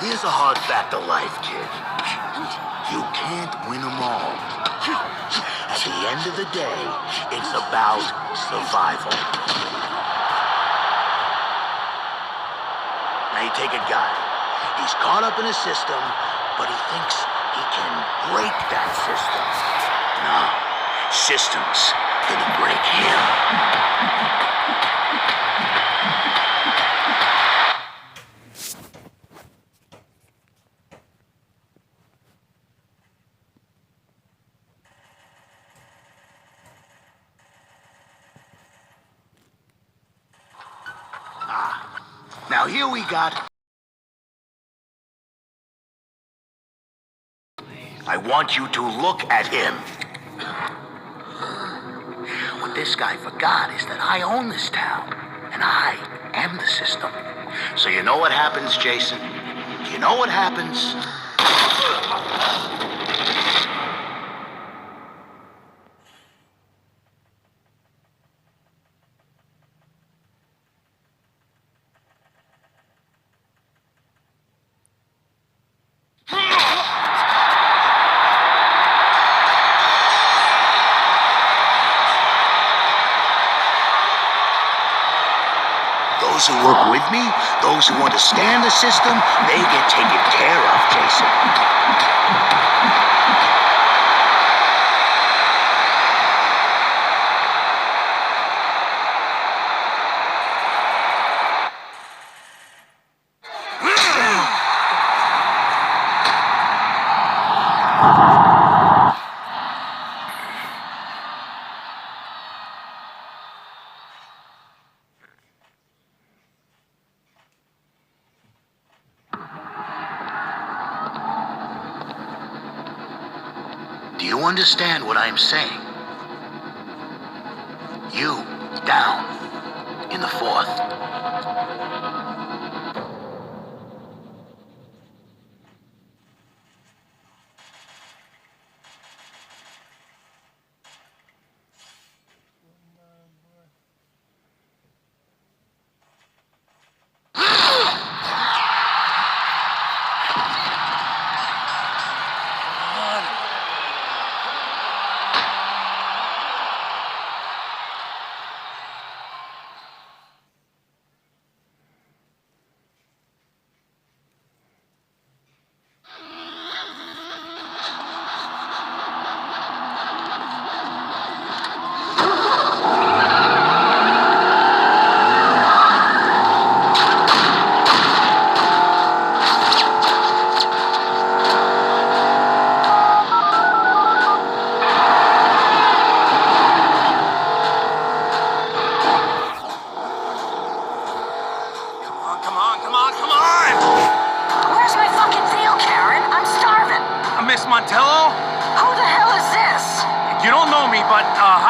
Here's a hard fact of life, kid. You can't win them all. At the end of the day, it's about survival. Now you take a guy. He's caught up in a system, but he thinks he can break that system. No, system's gonna break him. Now here we got... I want you to look at him. What this guy forgot is that I own this town, and I am the system. So you know what happens, Jason? Do you know what happens? Those who work with me, those who understand the system, they get taken care of, Jason. Do you understand what I'm saying? You, down, in the 4th.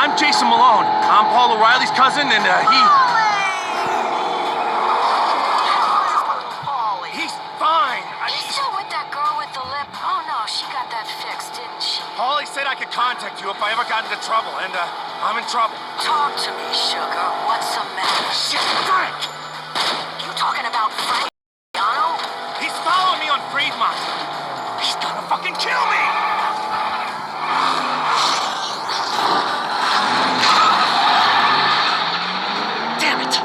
I'm Jason Malone. I'm Paul O'Reilly's cousin, and Paulie! he's fine. You still with that girl with the lip? Oh no, she got that fixed, didn't she? Paulie said I could contact you if I ever got into trouble, and I'm in trouble. Talk to me, sugar. What's the matter? Shit, Frank! You talking about Frank? He's following me on Fremont. He's gonna fucking kill me! Damn it!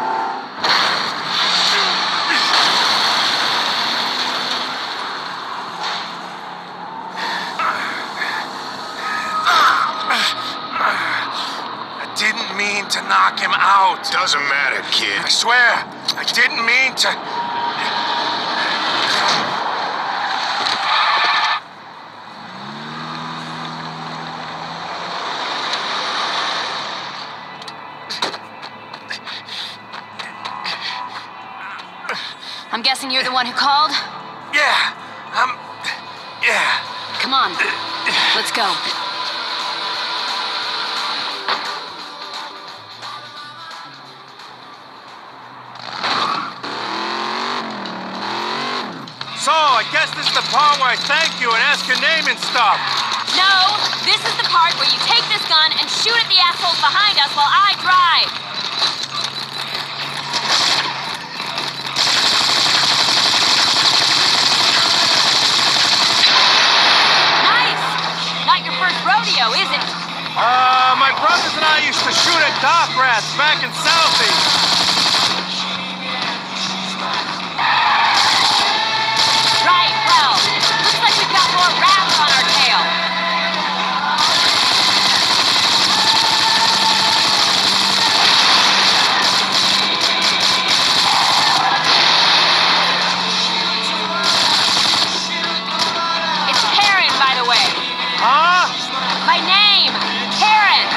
I didn't mean to knock him out. Doesn't matter, kid. I swear, I didn't mean to... I'm guessing you're the one who called? Yeah, yeah. Come on, let's go. So, I guess this is the part where I thank you and ask your name and stuff. No, this is the part where you take this gun and shoot at the assholes behind us while I drive. back in Southie. Right, well, looks like we've got more rats on our tail. It's Karen, by the way. Huh? My name, Karen.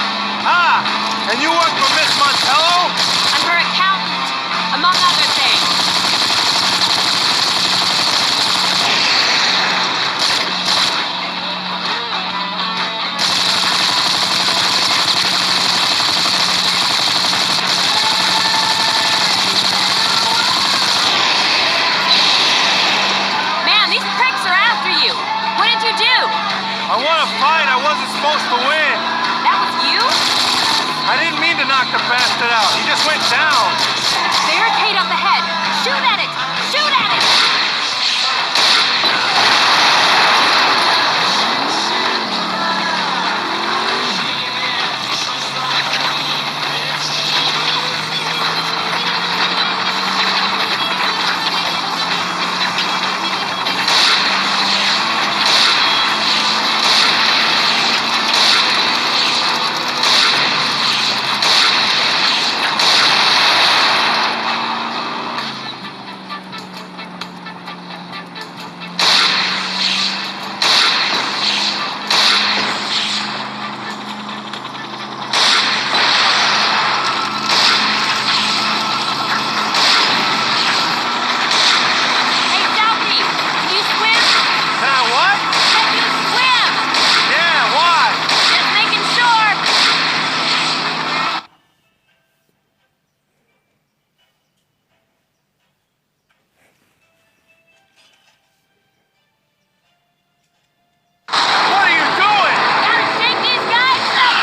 Ah, and you work for Miss Montello? I'm her accountant, among other things. Man, these pricks are after you. What did you do? I won a fight I wasn't supposed to win. That was you? I didn't mean to knock the bastard out. He just went down. Barricade up ahead. Shoot at it! Shoot at it! Hey, Southie! Can you swim? Can I what? Can you swim? Yeah, why? Just making sure. What are you doing? Gotta shake these guys up!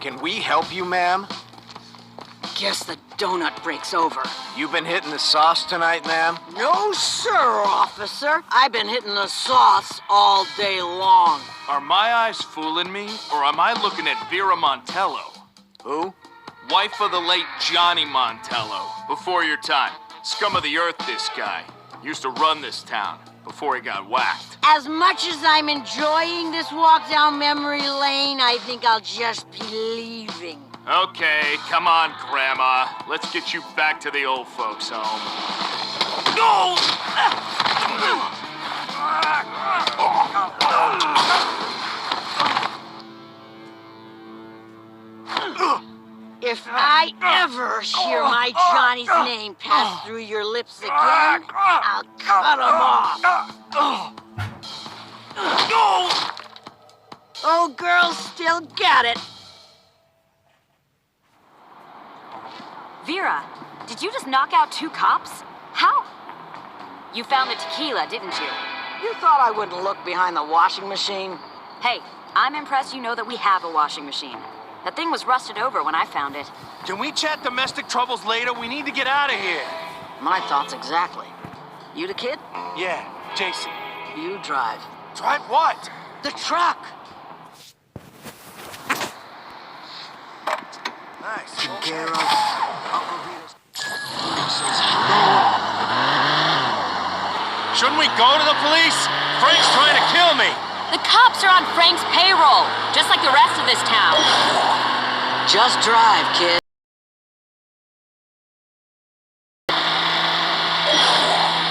Can we help you, ma'am? Guess the donut breaks over. You been hitting the sauce tonight, ma'am? No, sir, officer. I've been hitting the sauce all day long. Are my eyes fooling me, or am I looking at Vera Montello? Who? Wife of the late Johnny Montello. Before your time. Scum of the earth, this guy. Used to run this town before he got whacked. As much as I'm enjoying this walk down memory lane, I think I'll just be leaving. Okay, come on, Grandma. Let's get you back to the old folks' home. If I ever hear my Johnny's name pass through your lips again, I'll cut him off. Old girl still got it. Vera, did you just knock out 2 cops? How? You found the tequila, didn't you? You thought I wouldn't look behind the washing machine? Hey, I'm impressed you know that we have a washing machine. That thing was rusted over when I found it. Can we chat domestic troubles later? We need to get out of here. My thoughts exactly. You the kid? Yeah, Jason. You drive. Drive what? The truck! Nice. Care of Uncle Vito's. Shouldn't we go to the police? Frank's trying to kill me. The cops are on Frank's payroll, just like the rest of this town. Just drive, kid.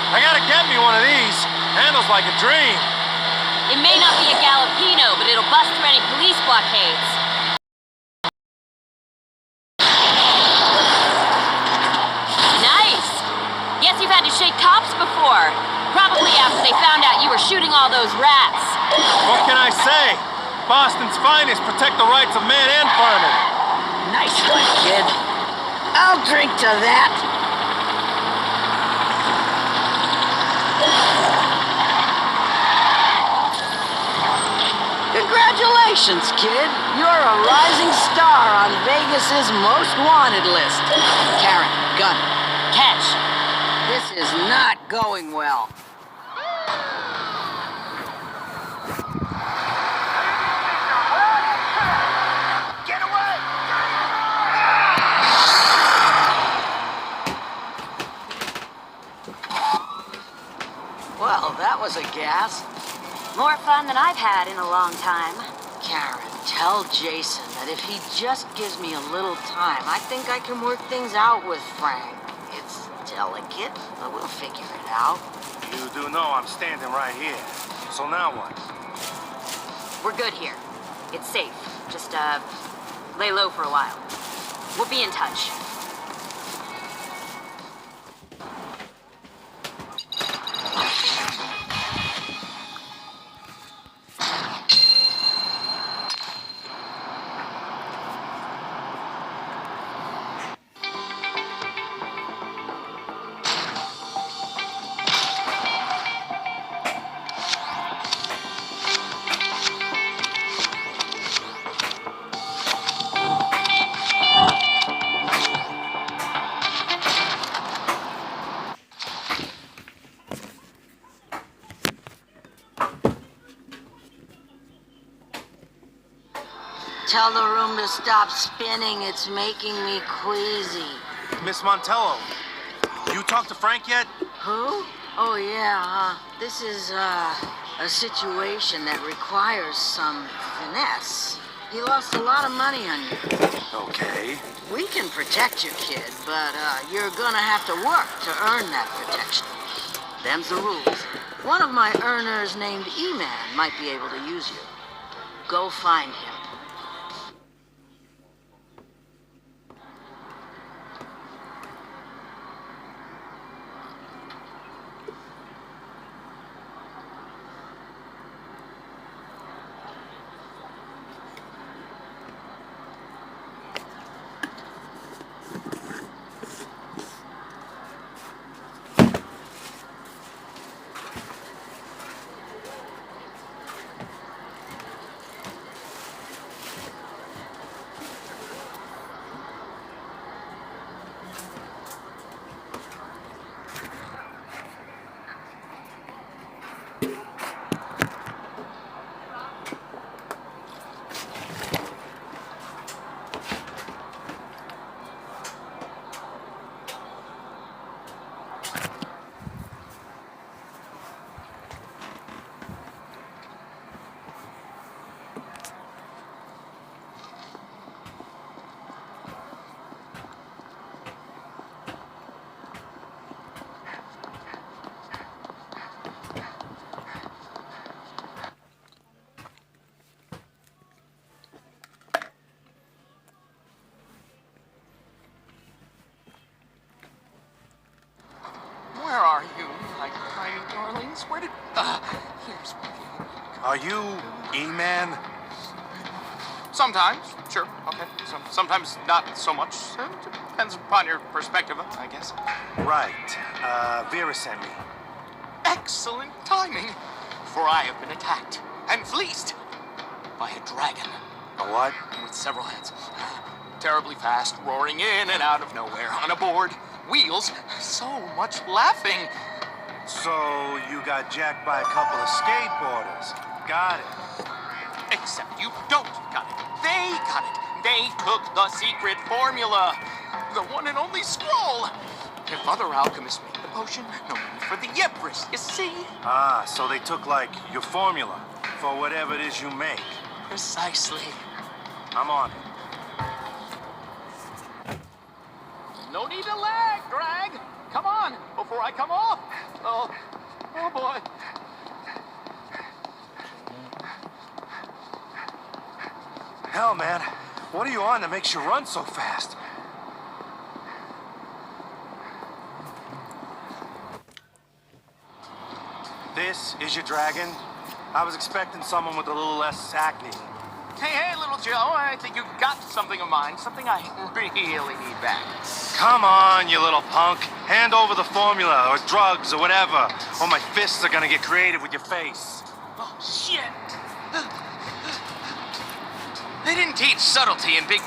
I gotta get me one of these. Handles like a dream. It may not be a Galapino, but it'll bust through any police blockades. all those rats. What can I say? Boston's finest protect the rights of man and foreigner. Nice one, kid. I'll drink to that. Congratulations, kid. You're a rising star on Vegas's most wanted list. Karen, gun. Catch. This is not going well. Get away! Well, that was a gas. More fun than I've had in a long time. Karen, tell Jason that if he just gives me a little time, I think I can work things out with Frank. It's delicate, but we'll figure it out. You do know I'm standing right here. So now what? We're good here. It's safe. Just, lay low for a while. We'll be in touch. Tell the room to stop spinning. It's making me queasy. Miss Montello, you talked to Frank yet? Who? Oh, yeah, this is, a situation that requires some finesse. He lost a lot of money on you. Okay. We can protect you, kid, but, you're gonna have to work to earn that protection. Them's the rules. One of my earners named E-Man might be able to use you. Go find him. Where are you, my crying darlings? Where did... here's my view. Are you E-Man? Sometimes, sure, okay. Sometimes not so much. Depends upon your perspective, I guess. Right. Vera sent me. Excellent timing, for I have been attacked and fleeced by a dragon A what? with several heads. Terribly fast, roaring in and out of nowhere, on a board, wheels, so much laughing. So you got jacked by a couple of skateboarders. Got it. Except you don't got it. They got it. They took the secret formula. The one and only scroll. If other alchemists made the potion, no need for the Yepris, you see? Ah, so they took, like, your formula for whatever it is you make. Precisely. I'm on it. No need to lag, Greg. Come on, before I come off. Oh boy. Hell, man. What are you on that makes you run so fast? This is your dragon? I was expecting someone with a little less acne. Hey, little Joe, I think you got something of mine, something I really need back. Come on, you little punk. Hand over the formula, or drugs, or whatever. Or my fists are gonna get creative with your face. Oh, shit! They didn't teach subtlety in big...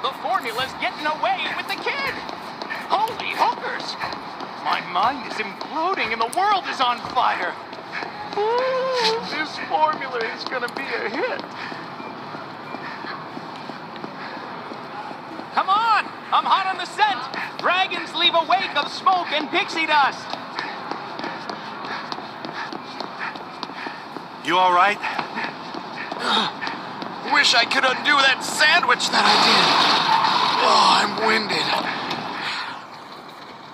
The formula's getting away with the kid! Holy hookers! My mind is imploding and the world is on fire! Ooh, this formula is gonna be a hit! Come on! I'm hot on the scent! Dragons leave a wake of smoke and pixie dust! You all right? Wish I could undo that sandwich that I did. Oh, I'm winded.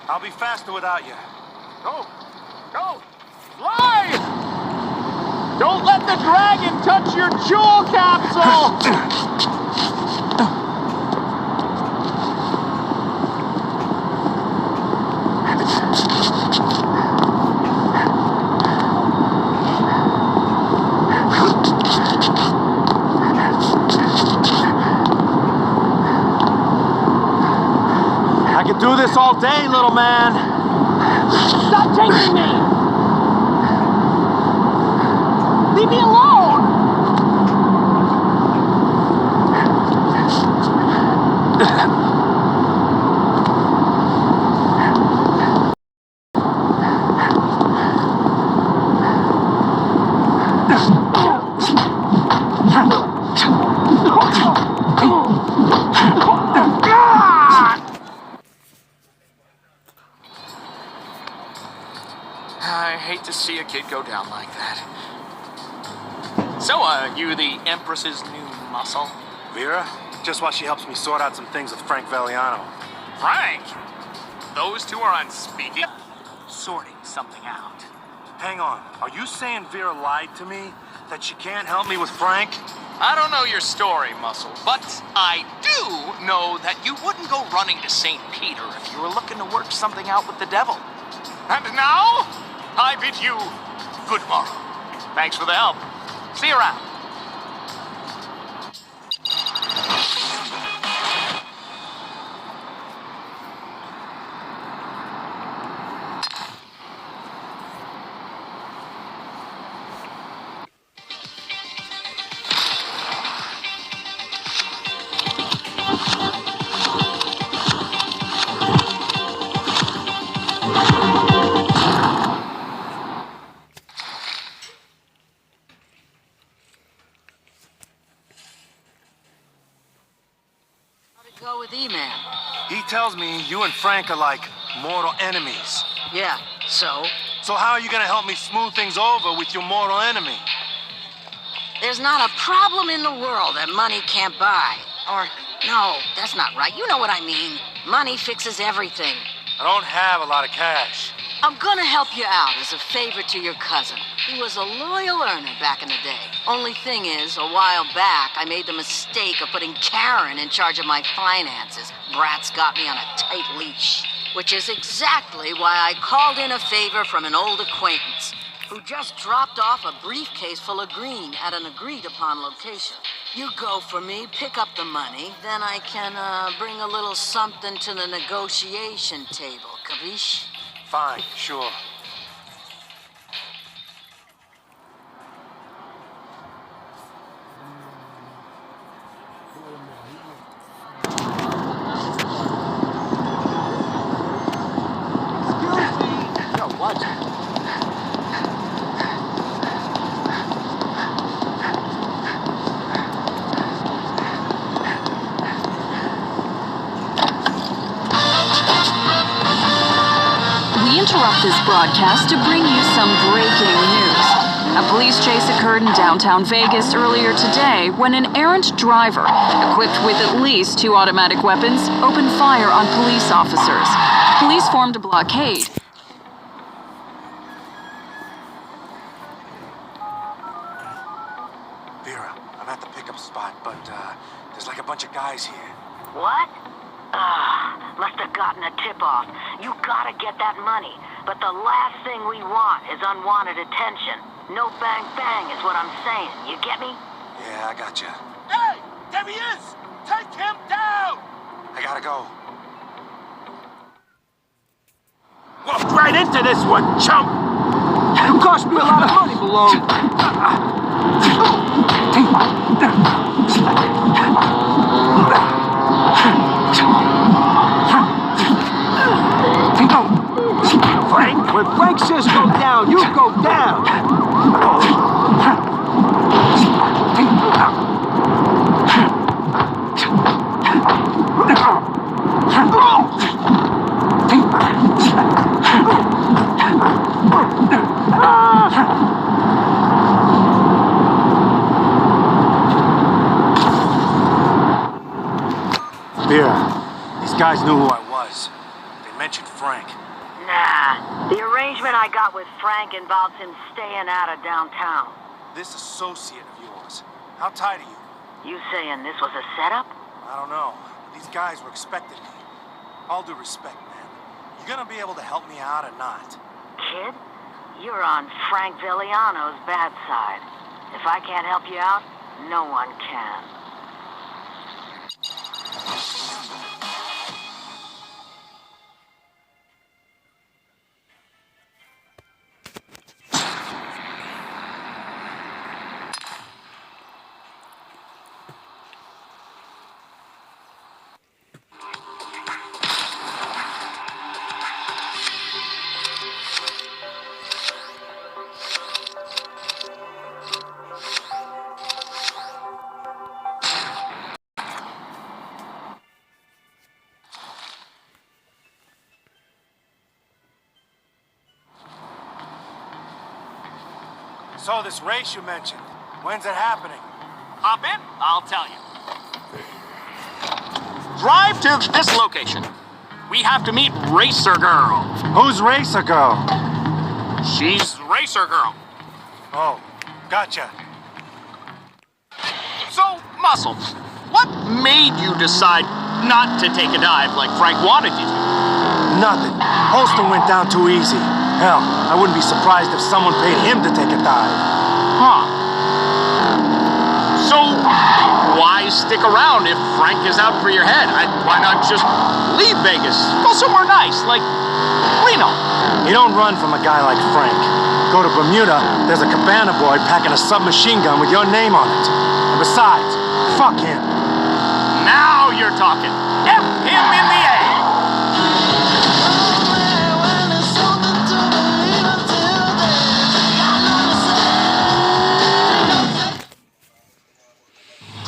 I'll be faster without you. Go! Fly! Don't let the dragon touch your jewel capsule! I could do this all day, little man. Stop chasing me! Leave me alone! I hate to see a kid go down like that. So, you the Empress's new muscle? Vera? Just while she helps me sort out some things with Frank Valiano. Frank! Those two are on speaking... sorting something out. Hang on. Are you saying Vera lied to me? That she can't help me with Frank? I don't know your story, Muscle, but I do know that you wouldn't go running to St. Peter if you were looking to work something out with the devil. And now, I bid you good morrow. Thanks for the help. See you around. Go with E-Man. He tells me you and Frank are like mortal enemies. Yeah, so? So how are you gonna help me smooth things over with your mortal enemy? There's not a problem in the world that money can't buy. Or, no, that's not right. You know what I mean. Money fixes everything. I don't have a lot of cash. I'm gonna help you out as a favor to your cousin. He was a loyal earner back in the day. Only thing is, a while back, I made the mistake of putting Karen in charge of my finances. Brat's got me on a tight leash. Which is exactly why I called in a favor from an old acquaintance who just dropped off a briefcase full of green at an agreed-upon location. You go for me, pick up the money, then I can, bring a little something to the negotiation table, capiche? Fine, sure. We interrupt this broadcast to bring you some breaking news. A police chase occurred in downtown Vegas earlier today when an errant driver, equipped with at least 2 automatic weapons, opened fire on police officers. Police formed a blockade. Vera, I'm at the pickup spot, but there's like a bunch of guys here. What? Must have gotten a tip-off. You gotta get that money. But the last thing we want is unwanted attention. No bang bang is what I'm saying. You get me? Yeah, I gotcha. Hey! There he is! Take him down! I gotta go. Walked right into this one, chump! You cost me a lot of money, Malone. Frank, when Frank says go down, you go down. Here, these guys knew who I was. They mentioned Frank. Nah. The arrangement I got with Frank involves him staying out of downtown. This associate of yours, how tight are you? You saying this was a setup? I don't know. These guys were expecting me. All due respect, man. You gonna be able to help me out or not? Kid, you're on Frank Villiano's bad side. If I can't help you out, no one can. So this race you mentioned, when's it happening? Hop in, I'll tell you. Drive to this location. We have to meet Racer Girl. Who's Racer Girl? She's Racer Girl. Oh, gotcha. So, Muscle, what made you decide not to take a dive like Frank wanted you to? Nothing. Holston went down too easy. Hell, I wouldn't be surprised if someone paid him to take a dive. Huh. So, why stick around if Frank is out for your head? Why not just leave Vegas? Go somewhere nice, like Reno. You don't run from a guy like Frank. Go to Bermuda, there's a cabana boy packing a submachine gun with your name on it. And besides, fuck him. Now you're talking. F him in the A.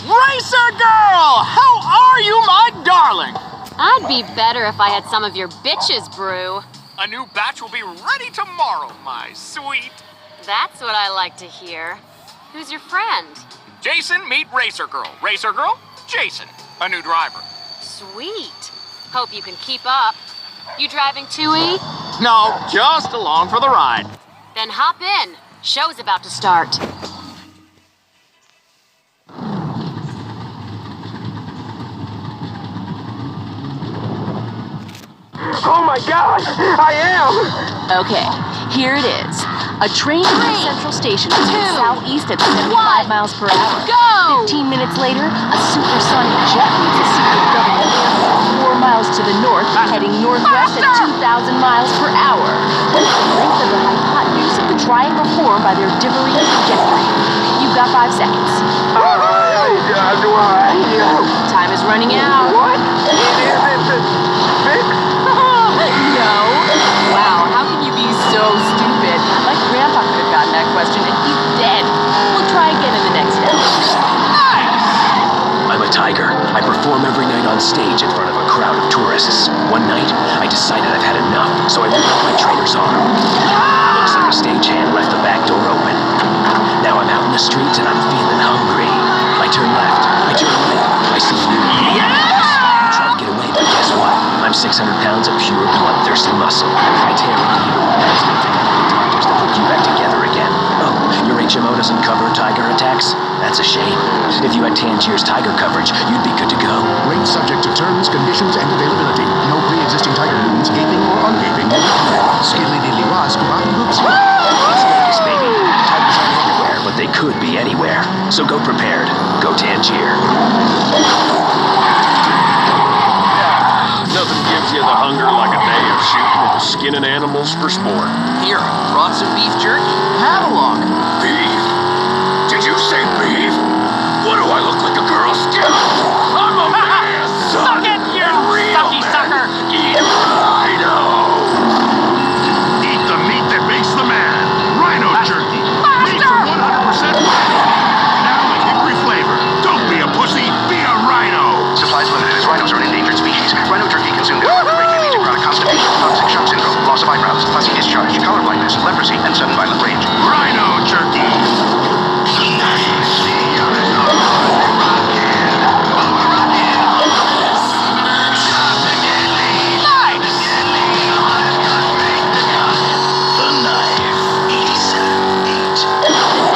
Racer Girl! How are you, my darling? I'd be better if I had some of your bitches, Brew. A new batch will be ready tomorrow, my sweet. That's what I like to hear. Who's your friend? Jason, meet Racer Girl. Racer Girl, Jason, a new driver. Sweet. Hope you can keep up. You driving 2E? No, just along for the ride. Then hop in. Show's about to start. Oh my God, I am! Okay, here it is. A train leaves Central Station moving southeast at 75 miles per hour. Go! 15 minutes later, a supersonic jet leaves a secret government airport 4 miles to the north, heading northwest at 2,000 miles per hour. The length of the hypotenuse of the triangle formed by their differing trajectory. You've got 5 seconds. Time is running out. What? It isn't fixed? No. Wow, how can you be so stupid? My grandpa could have gotten that question and he's dead. We'll try again in the next episode. I'm a tiger. I perform every night on stage in front of a crowd of tourists. One night, I decided I've had enough, so I ripped off my trainer's arm. Looks like a stagehand left the back door open. Now I'm out in the streets and I'm feeling hungry. I turn left. I turn right. I see you. I try to get away, but guess what? I'm 600 pounds of pure bloodthirsty muscle. I tear into you. It's going to take a million doctors to put you back together again. Oh, your HMO doesn't cover tiger attacks? That's a shame. If you had Tangier's tiger coverage, you'd be good to go. Rate subject to terms, conditions, and availability. No pre-existing tiger wounds audience gaping or ungaping. Skiddly diddly was, rotten boots. Las Vegas, baby. Tigers aren't everywhere, but they could be anywhere. So go prepared. Go Tangier. Nothing gives you the hunger like a day of shooting and skinning animals for sport. Here, brought some beef jerky. Have a look. Beef? Did you say beef? What do I look like, a Girl Scout? I'm a man, son! Suck it, you real sucky man. sucker! Eat rhino! Eat the meat that makes the man. Rhino jerky. Made Master! from 100% now with hickory flavor. Don't be a pussy. Be a rhino. Supplies limited as rhinos are an endangered species. Rhino jerky consumed in greatly leads to chronic constipation, toxic shock syndrome, loss of eyebrows, fussy discharge, color blindness, leprosy, and sudden violent rage. Rhino jerky.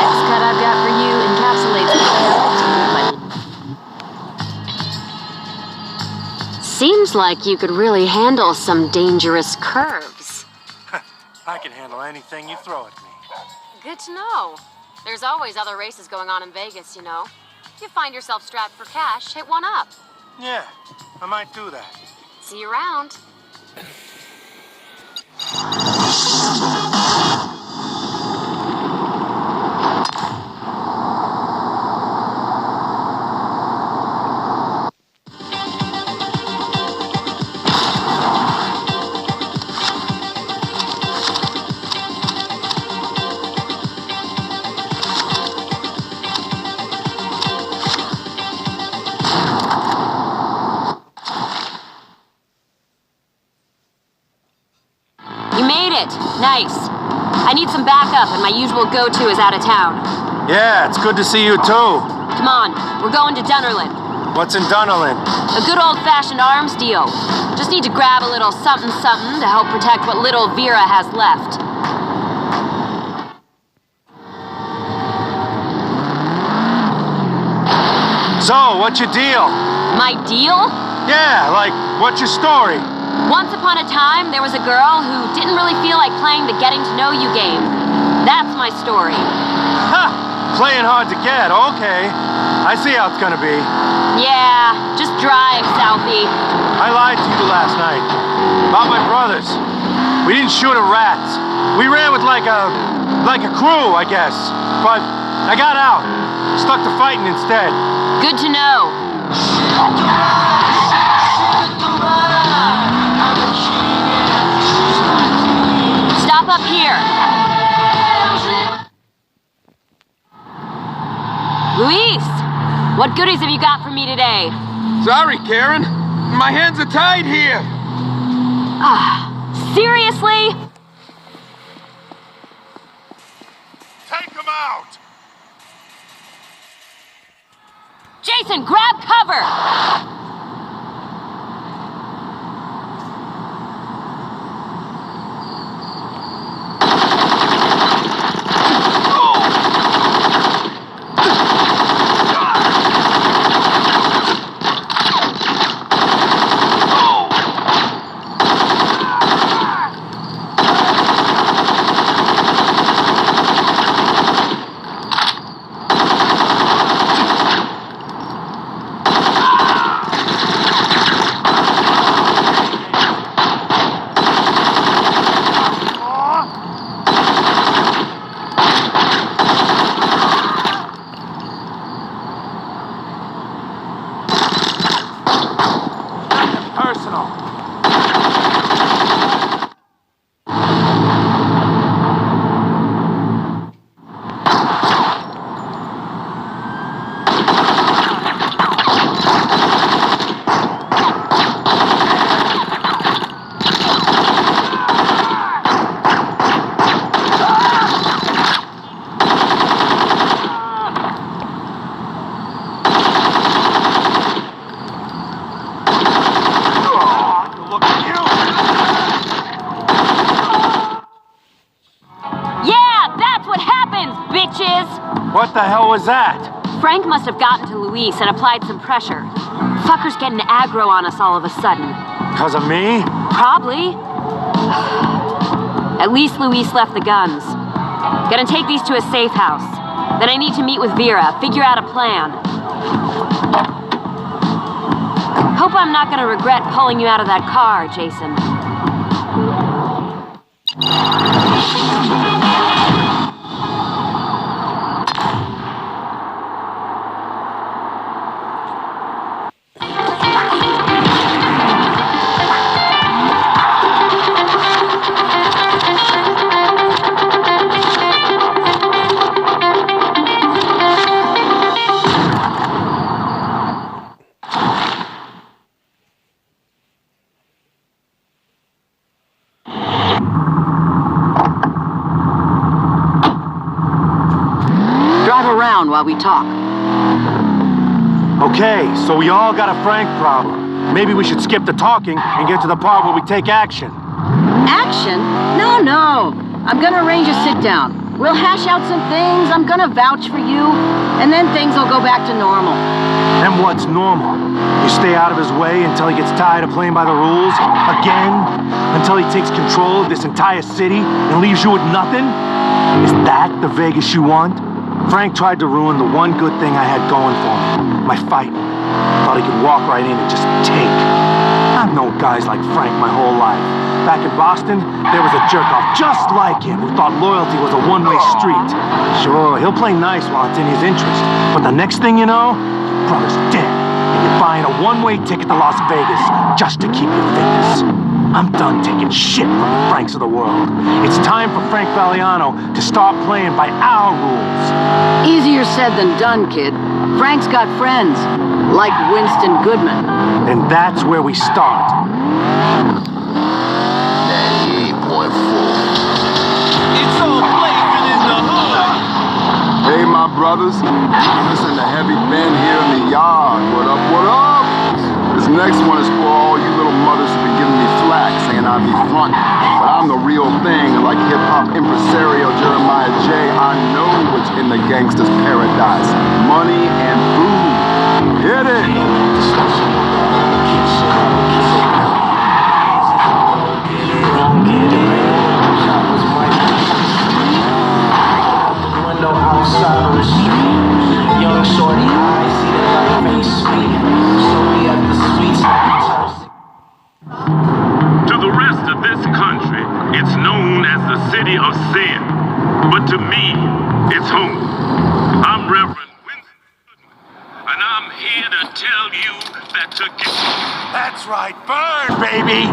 Next cut I've got for you encapsulates the Seems like you could really handle some dangerous curves. I can handle anything you throw at me. Good to know. There's always other races going on in Vegas, you know. If you find yourself strapped for cash, hit one up. Yeah, I might do that. See you around. You made it. Nice. I need some backup, and my usual go-to is out of town. Yeah, it's good to see you too. Come on, we're going to Dunnerlin. What's in Dunnerlin? A good old-fashioned arms deal. Just need to grab a little something-something to help protect what little Vera has left. So, what's your deal? My deal? Yeah, like, what's your story? Once upon a time, there was a girl who didn't really feel like playing the getting to know you game. That's my story. Ha! Playing hard to get, okay. I see how it's gonna be. Yeah, just drive, Southie. I lied to you last night. About my brothers. We didn't shoot at rats. We ran with like a crew, I guess. But I got out. Stuck to fighting instead. Good to know. Stop up here. Luis, what goodies have you got for me today? Sorry, Karen. My hands are tied here. Seriously? Take him out. Jason, grab cover! What the hell was that? Frank must have gotten to Luis and applied some pressure. Fucker's getting aggro on us all of a sudden. Because of me? Probably. At least Luis left the guns. Gonna take these to a safe house. Then I need to meet with Vera, figure out a plan. Hope I'm not gonna regret pulling you out of that car, Jason. While we talk. Okay, so we all got a Frank problem. Maybe we should skip the talking and get to the part where we take action. Action? No. I'm gonna arrange a sit-down. We'll hash out some things, I'm gonna vouch for you, and then things will go back to normal. And what's normal? You stay out of his way until he gets tired of playing by the rules? Again? Until he takes control of this entire city and leaves you with nothing? Is that the Vegas you want? Frank tried to ruin the one good thing I had going for me, my fighting. Thought he could walk right in and just take. I've known guys like Frank my whole life. Back in Boston, there was a jerk-off just like him who thought loyalty was a one-way street. Sure, he'll play nice while it's in his interest, but the next thing you know, your brother's dead, and you're buying a one-way ticket to Las Vegas just to keep your fitness. I'm done taking shit from the Franks of the world. It's time for Frank Valiano to start playing by our rules. Easier said than done, kid. Frank's got friends, like Winston Goodman. And that's where we start. 98.4. It's all blazing in the hood. Hey, my brothers. Listen to Heavy Ben here in the yard. What up, what up? This next one is for all you little mothers who've been giving me flack, saying I be front. But I'm the real thing, and like hip-hop impresario Jeremiah J., I know what's in the gangster's paradise. Money and food. Hit it! Outside on the street, young shorty eyes see that life ain't sweet. So we at the sweets like a toast. To the rest of this country, it's known as the city of sin. But to me, it's home. I'm Reverend Winston Goodman, and I'm here to tell you that to get... That's right, burn, baby!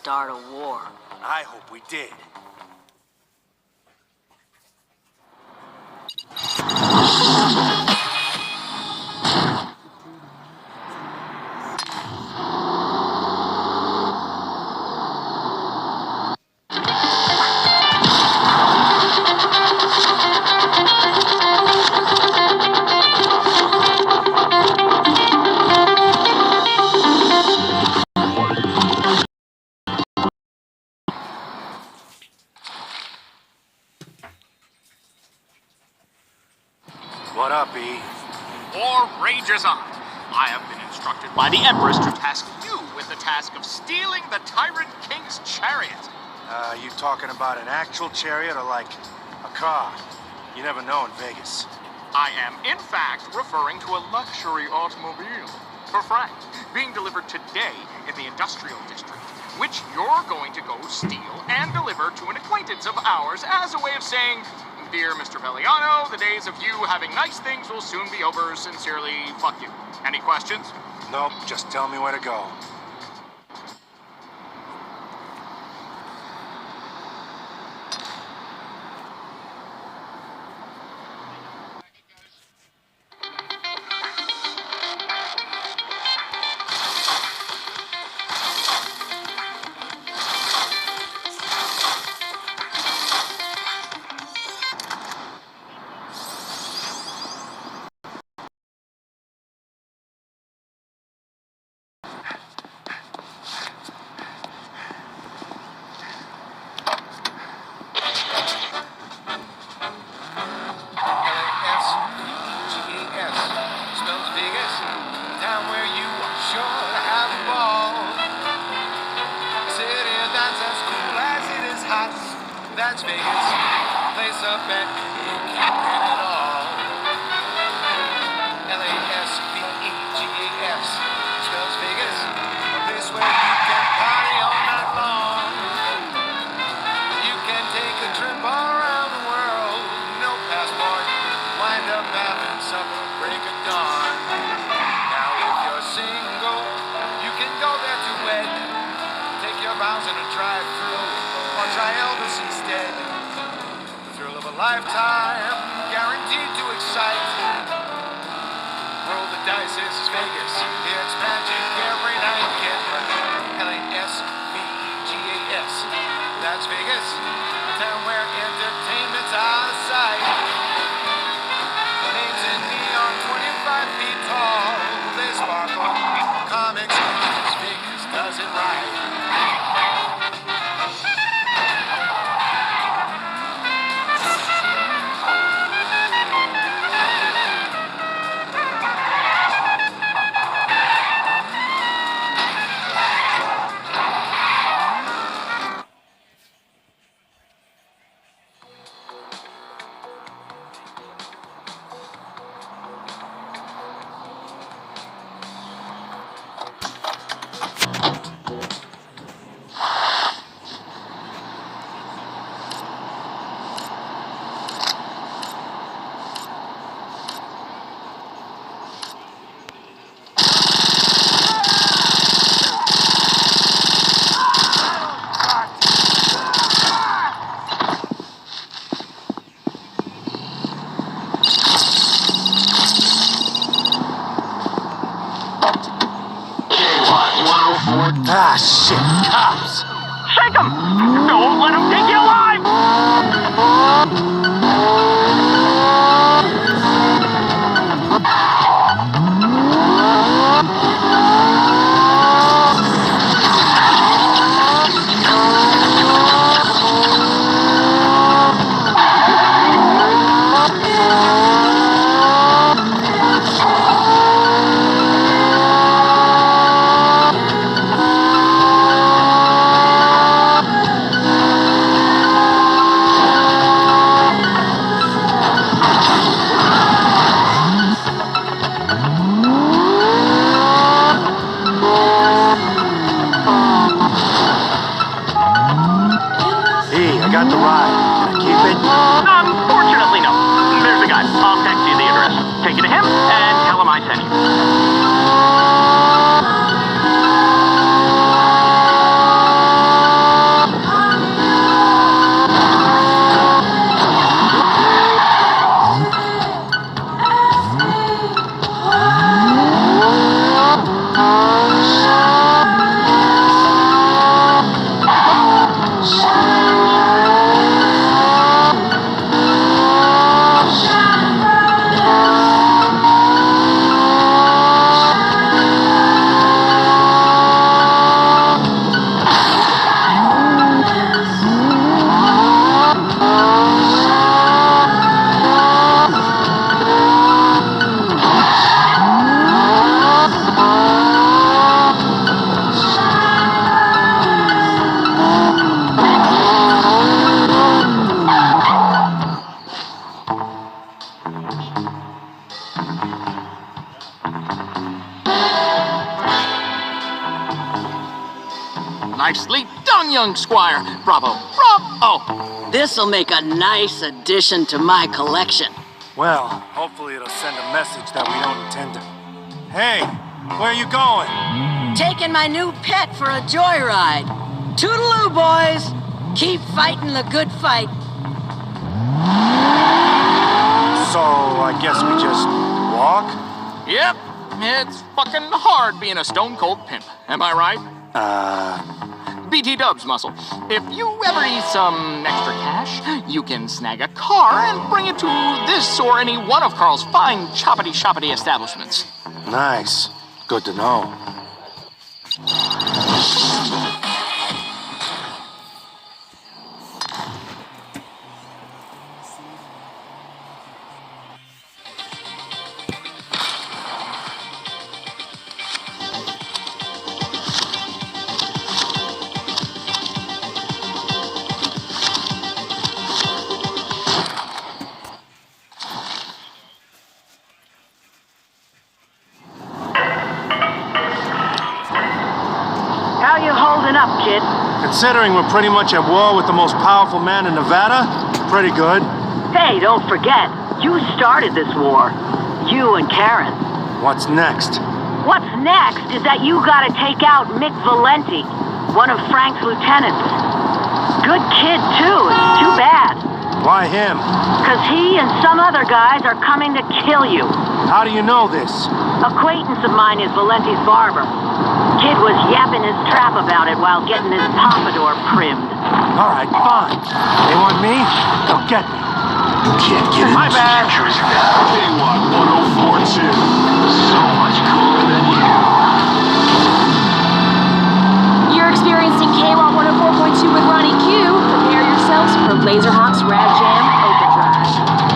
start a war. I hope we did. What up, E? War rages on. I have been instructed by the Empress to task you with the task of stealing the Tyrant King's chariot. You talking about an actual chariot or like a car? You never know in Vegas. I am, in fact, referring to a luxury automobile. For Frank, being delivered today in the industrial district, which you're going to go steal and deliver to an acquaintance of ours as a way of saying, "Dear Mr. Belliano, the days of you having nice things will soon be over. Sincerely, fuck you." Any questions? Nope, just tell me where to go. L-A-S-V-E-G-A-S. Spells Vegas. Town where you are sure to have a ball. City that's as cool as it is hot. That's Vegas. Place a bet you can't win it all. L-A-S-V-E-G-A-S. Spells Vegas. A place where you can party all night long. You can take a trip around the world. No passport. Wind up having supper, break of dawn. Now if you're single, you can go there to wed. Take your vows in a drive-through, or try Elvis instead. The thrill of a lifetime, guaranteed to excite. Roll the dice, this is Vegas. It's magic every night. Get L-A-S-V-E-G-A-S. That's Vegas, a town where entertainment's out of sight. Names in neon 25 feet tall. They sparkle. Comics, Vegas does it right. Ah, shit, cops! Shake 'em! Don't let 'em take you alive! I got the ride. Can I keep it? Unfortunately, no. There's a guy. I'll text you the address. Take it to him and tell him I sent you. Nicely done, young squire. Bravo, bravo. This'll make a nice addition to my collection. Well, hopefully it'll send a message that we don't intend to... Hey, where are you going? Taking my new pet for a joyride. Toodaloo, boys! Keep fighting the good fight. So, I guess we just walk? Yep, it's fucking hard being a stone cold pimp. Am I right? BT Dubs muscle. If you ever need some extra cash, you can snag a car and bring it to this or any one of Carl's fine choppity-shoppity establishments. Nice. Good to know. How you holding up, kid? Considering we're pretty much at war with the most powerful man in Nevada, pretty good. Hey, don't forget, you started this war. You and Karen. What's next? What's next is that you gotta take out Mick Valenti, one of Frank's lieutenants. Good kid, too. It's too bad. Why him? Because he and some other guys are coming to kill you. How do you know this? Acquaintance of mine is Valenti's barber. Kid was yapping his trap about it while getting his pompadour trimmed. All right, fine. They want me, they'll get me. You can't get My bad. They want 1042. So much cooler than you. You're experiencing KROC 104.2 with Ronnie Q. Prepare yourselves for Laserhawk's Rad Jam Overdrive.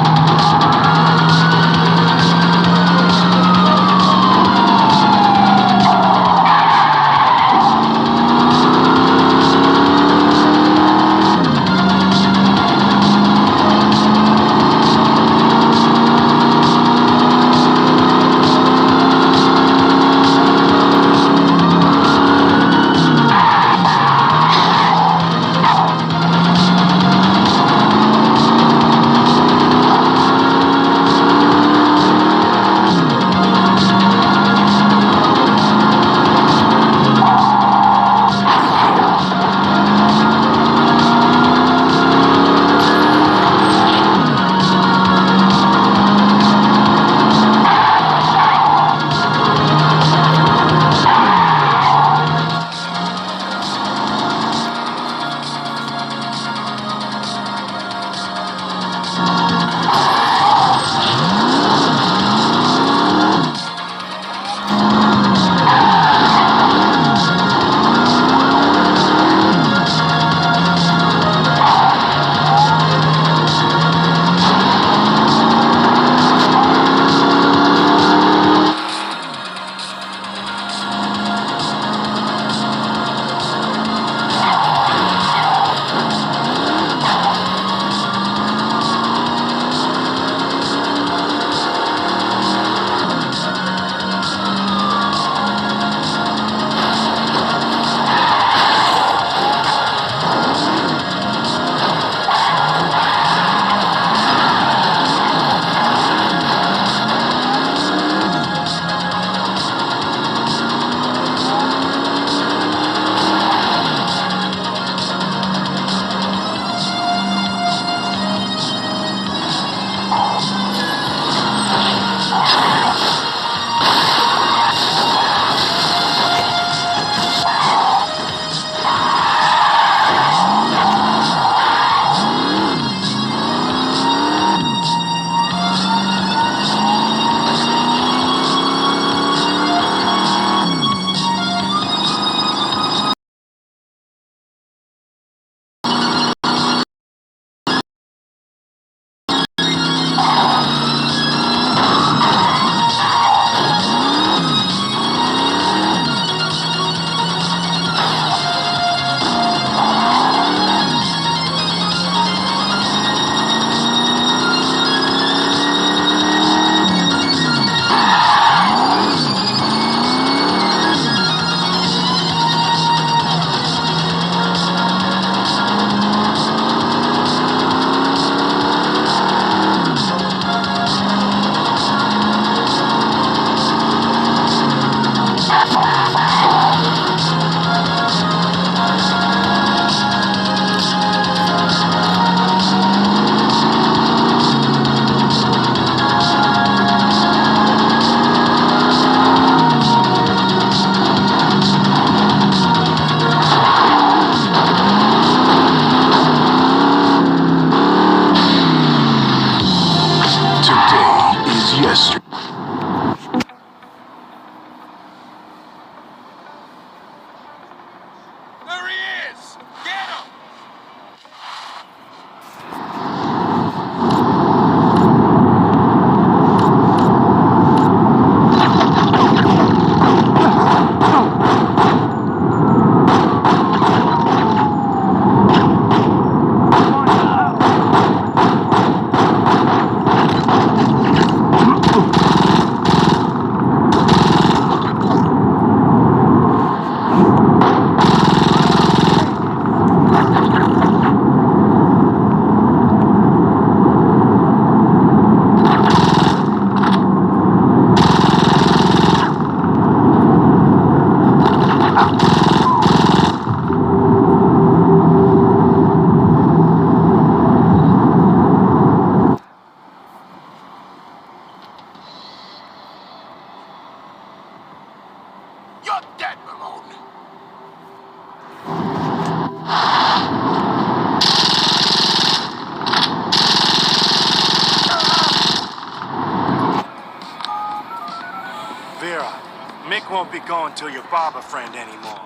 won't be going to your barber friend anymore.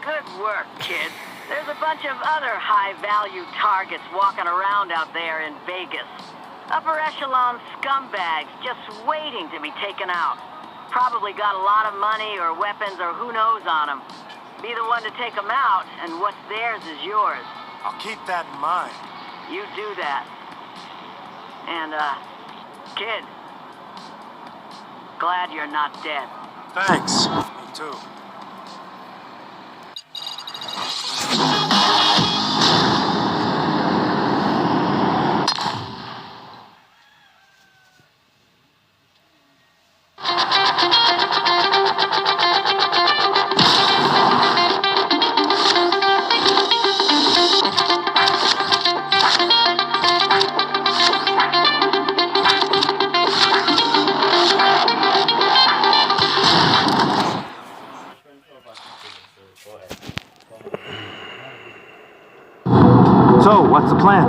Good work, kid. There's a bunch of other high-value targets walking around out there in Vegas. Upper echelon scumbags just waiting to be taken out. Probably got a lot of money or weapons or who knows on them. Be the one to take them out, and what's theirs is yours. I'll keep that in mind. You do that. And, kid, glad you're not dead. Thanks. Me too. So, what's the plan?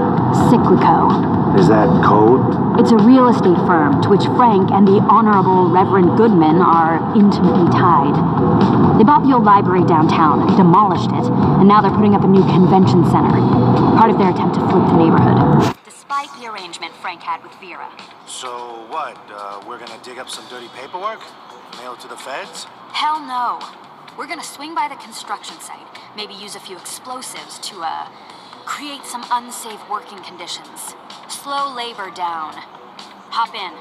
Cyclico. Is that code? It's a real estate firm to which Frank and the Honorable Reverend Goodman are intimately tied. They bought the old library downtown, demolished it, and now they're putting up a new convention center. Part of their attempt to flip the neighborhood. Despite the arrangement Frank had with Vera. So what? We're gonna dig up some dirty paperwork? Mail it to the feds? Hell no. We're gonna swing by the construction site, maybe use a few explosives to, create some unsafe working conditions. Slow labor down. Hop in.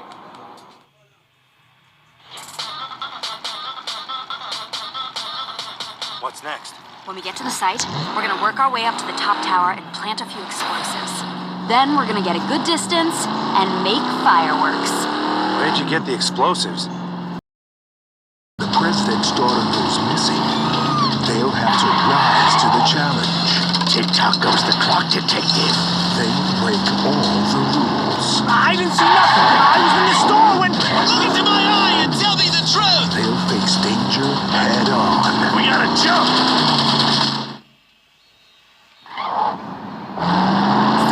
What's next? When we get to the site, we're gonna work our way up to the top tower and plant a few explosives. Then we're gonna get a good distance and make fireworks. Where'd you get the explosives? The president's daughter goes missing. They'll have to rise to the challenge. Tick-tock goes the clock, detective. They'll break all the rules. I didn't see nothing. I was in the store when... Look into my eye and tell me the truth! They'll face danger head on. We gotta jump!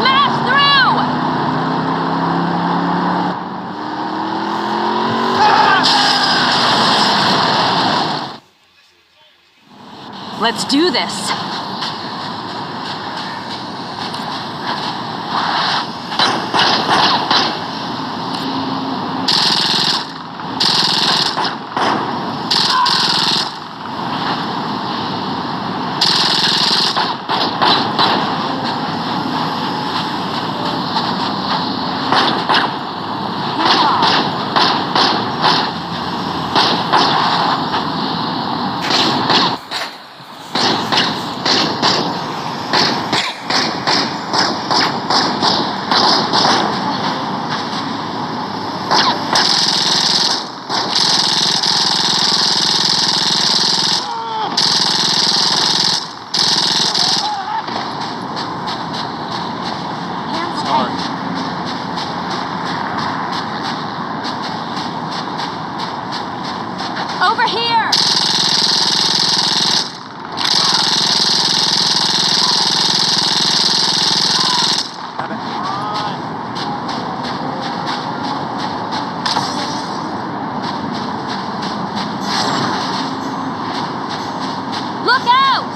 Smash through! Let's do this. Over here! Look out!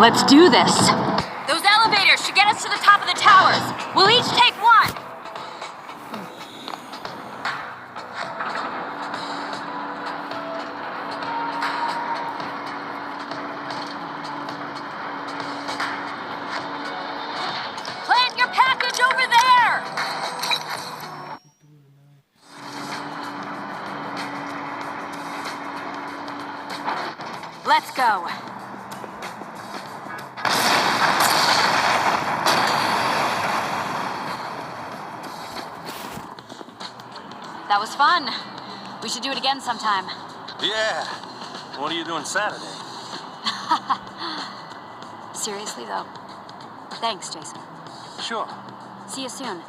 Let's do this. Those elevators should get us to the top of the towers. We'll each take one. Plant your package over there. Let's go. That was fun. We should do it again sometime. Yeah. What are you doing Saturday? Seriously, though. Thanks, Jason. Sure. See you soon.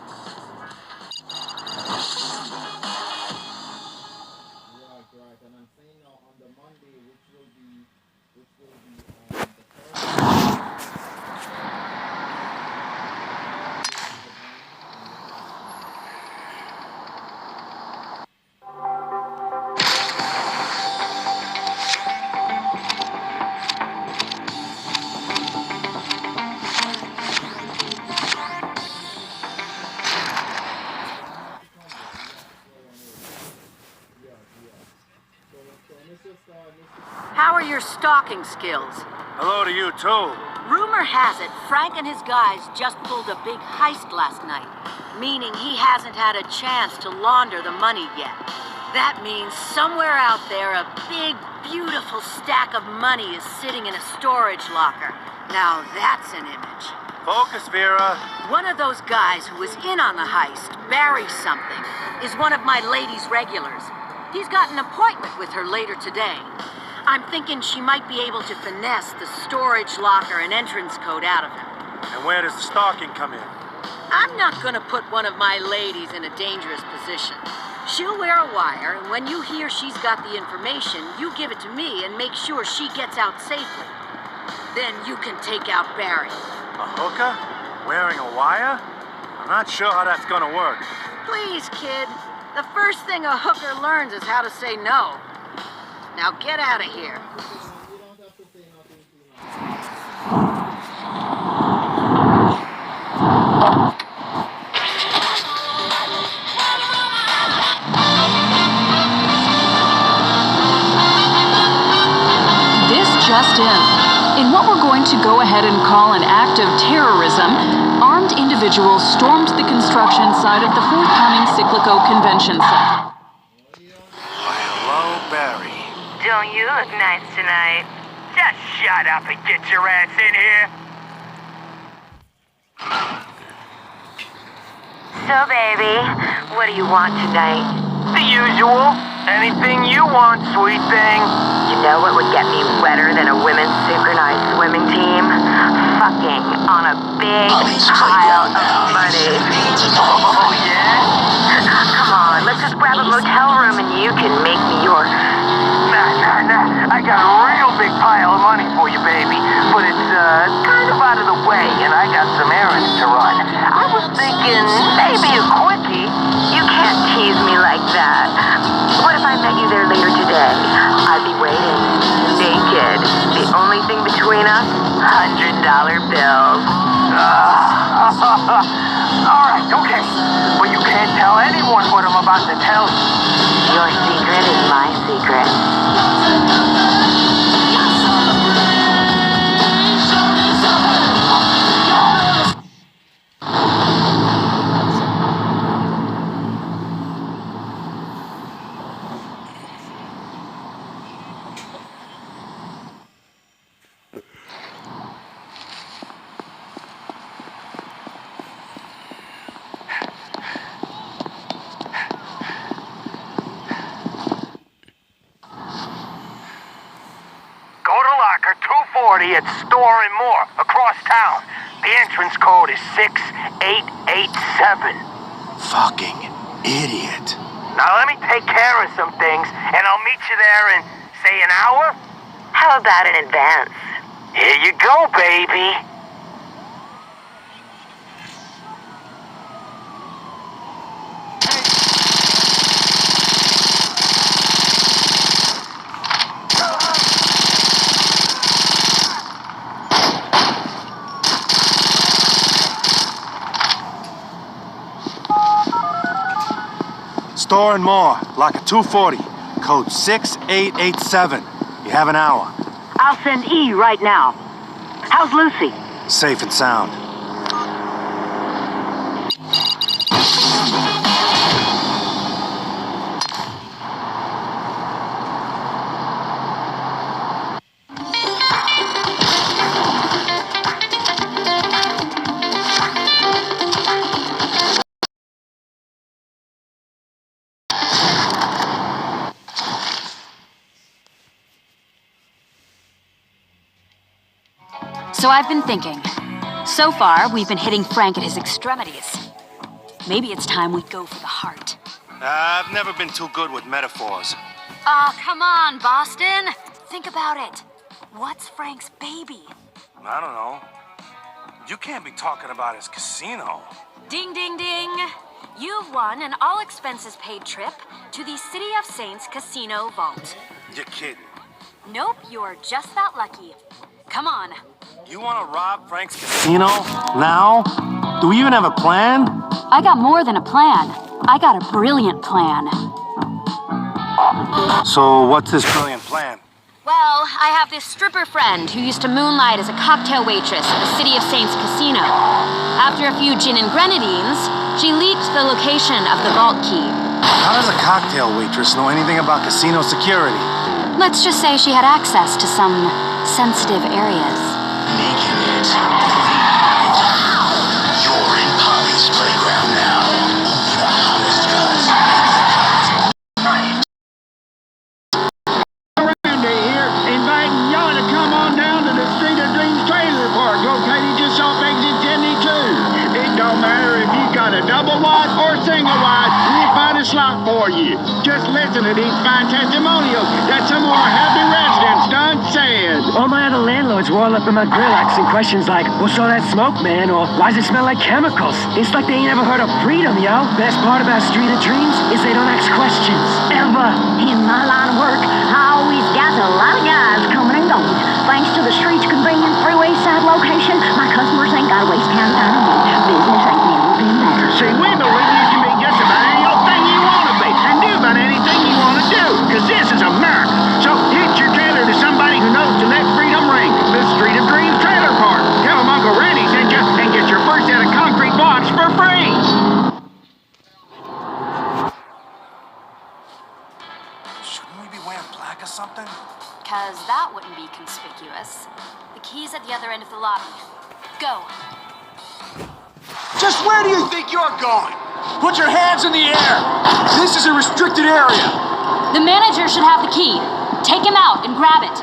How are your stalking skills? Hello to you, too. Rumor has it Frank and his guys just pulled a big heist last night, meaning he hasn't had a chance to launder the money yet. That means somewhere out there a big, beautiful stack of money is sitting in a storage locker. Now that's an image. Focus, Vera. One of those guys who was in on the heist, Barry something, is one of my lady's regulars. He's got an appointment with her later today. I'm thinking she might be able to finesse the storage locker and entrance code out of him. And where does the stalking come in? I'm not gonna put one of my ladies in a dangerous position. She'll wear a wire, and when you hear she's got the information, you give it to me and make sure she gets out safely. Then you can take out Barry. A hooker? Wearing a wire? I'm not sure how that's gonna work. Please, kid. The first thing a hooker learns is how to say no. Now get out of here. This just in what we're going to go ahead and call an act of terrorism, armed individuals stormed the construction site of the forthcoming Cyclico Convention Center. Hello, Barry. Don't you look nice tonight? Just shut up and get your ass in here. So, baby, what do you want tonight? The usual. Anything you want, sweet thing. You know what would get me wetter than a women's synchronized swimming team? Fucking on a big pile of money. Oh, yeah? Come on, let's just grab a motel room and you can make me your... Nah. I got a real big pile of money for you, baby. But it's, kind of out of the way, and I got some errands to run. I was thinking maybe a quickie. You can't tease me like that. What if I met you there later today? I'd be waiting, naked. The only thing between us? $100 bills. All right, okay. But you can't tell anyone what I'm about to tell you. Your secret is my secret. At Store and More, across town. The entrance code is 6887. Fucking idiot. Now let me take care of some things, and I'll meet you there in, say, an hour? How about in advance? Here you go, baby. store and more. Lock at 240. Code 6887. You have an hour. I'll send E right now. How's Lucy? Safe and sound. So I've been thinking. So far, we've been hitting Frank at his extremities. Maybe it's time we go for the heart. I've never been too good with metaphors. Aw, come on, Boston. Think about it. What's Frank's baby? I don't know. You can't be talking about his casino. Ding, ding, ding. You've won an all-expenses-paid trip to the City of Saints Casino Vault. You're kidding. Nope, you're just that lucky. Come on. You want to rob Frank's casino? Now? Do we even have a plan? I got more than a plan. I got a brilliant plan. So what's this brilliant plan? Well, I have this stripper friend who used to moonlight as a cocktail waitress at the City of Saints Casino. After a few gin and grenadines, she leaked the location of the vault key. How does a cocktail waitress know anything about casino security? Let's just say she had access to some sensitive areas. Making it. You're in Poppy's playground now. Only the hottest guys Miranda here, inviting y'all to come on down to the Street of Dreams trailer park, located just off exit 72. It don't matter if you got a double wide or single wide, we'll find a slot for you. Just listen to these fine testimonials that some of our happy residents done said. All my other landlords were all up in my grill asking questions like, what's all that smoke, man? Or why does it smell like chemicals? It's like they ain't ever heard of freedom, yo. Best part about Street of Dreams is they don't ask questions. Ever. In my line of work, I always got a lot of guys coming and going. Thanks to the street's convenient freeway side location, my customers ain't got to waste time finding me. Business ain't never been better. See, we believe you can be just about any old thing you want to be and do about anything you want to do, because this is America. So hitch your trailer to somebody who knows to let freedom ring. The Street of Dreams trailer park. Tell them Uncle Randy sent you and get your first set of concrete blocks for free. Shouldn't we be wearing black or something? Cause that wouldn't be conspicuous. The key's at the other end of the lobby. Go. Just where do you think you're going? Put your hands in the air. This is a restricted area. The manager should have the key. Take him out and grab it.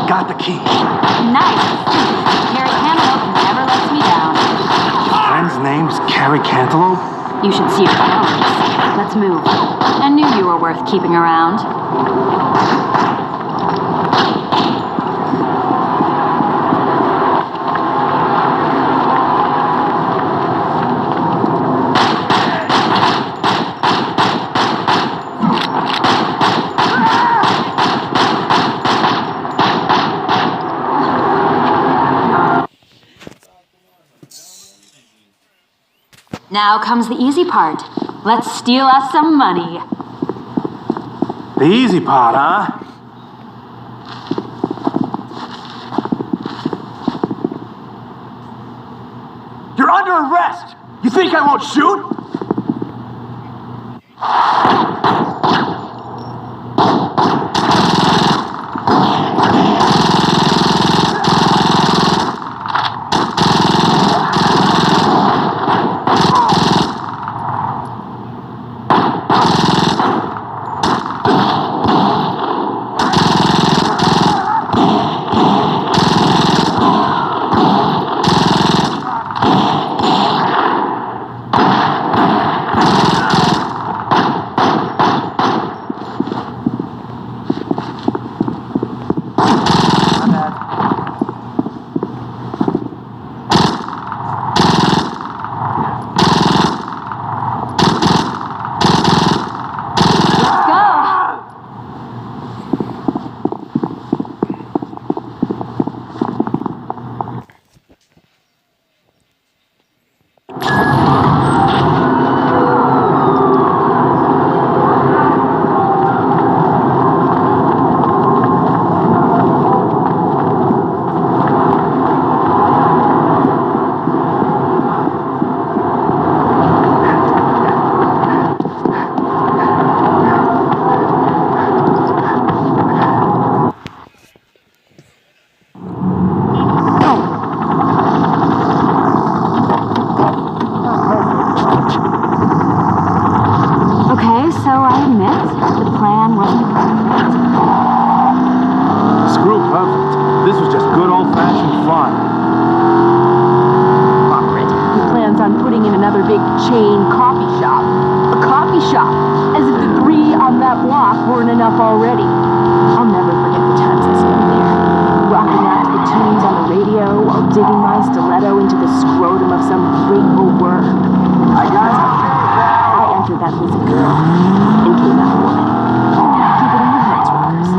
Got the key. Nice. Carrie Cantaloupe never lets me down. Friend's name's Carrie Cantaloupe? You should see her powers. Let's move. I knew you were worth keeping around. Now comes the easy part. Let's steal us some money. The easy part, huh? You're under arrest. You think I won't shoot? The plan wasn't perfect. Screw perfect. This was just good old-fashioned fun. Margaret, who plans on putting in another big chain coffee shop. A coffee shop! As if the 3 on that block weren't enough already. I'll never forget the times I spent there. Rocking out to the tunes on the radio while digging my stiletto into the scrotum of some rainbow worm. I entered that was a girl and came out a woman. Keep it in your heads, rockers.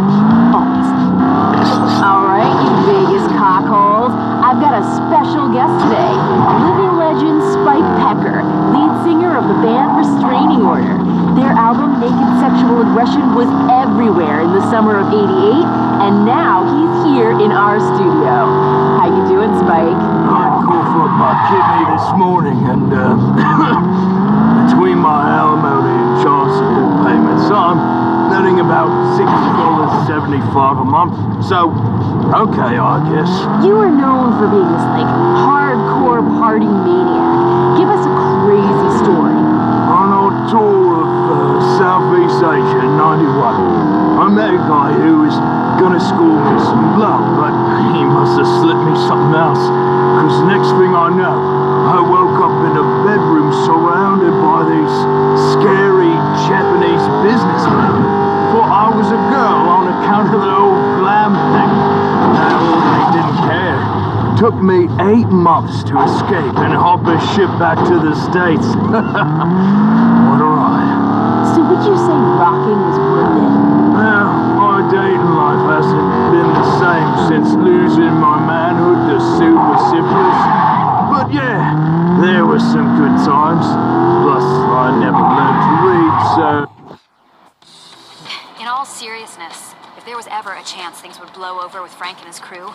Always. Alright, you Vegas cockholes. I've got a special guest today. Living legend Spike Pecker, lead singer of the band Restraining Order. Their album, Naked Sexual Aggression, was everywhere in the summer of '88, and now he's here in our studio. How you doing, Spike? I coughed up my kidney this morning, and between my alimony and child support payments, I'm netting about $60.75 a month. So, okay, I guess. You are known for being this, hardcore party maniac. Give us a crazy story. On our tour of Southeast Asia in '91, I met a guy who was gonna score me some love, but he must have slipped me something else. Cause next thing I know, I woke up in a bedroom surrounded by these scary Japanese businessmen. Thought I was a girl on account of the old glam thing. Now they didn't care. Took me 8 months to escape and hop a ship back to the States. What a ride. So would you say rocking was worth it? Well, my dating life hasn't been the same since losing my manhood to super syphilis. But yeah, there were some good times. Plus, I never learned to read, so... In all seriousness, if there was ever a chance things would blow over with Frank and his crew,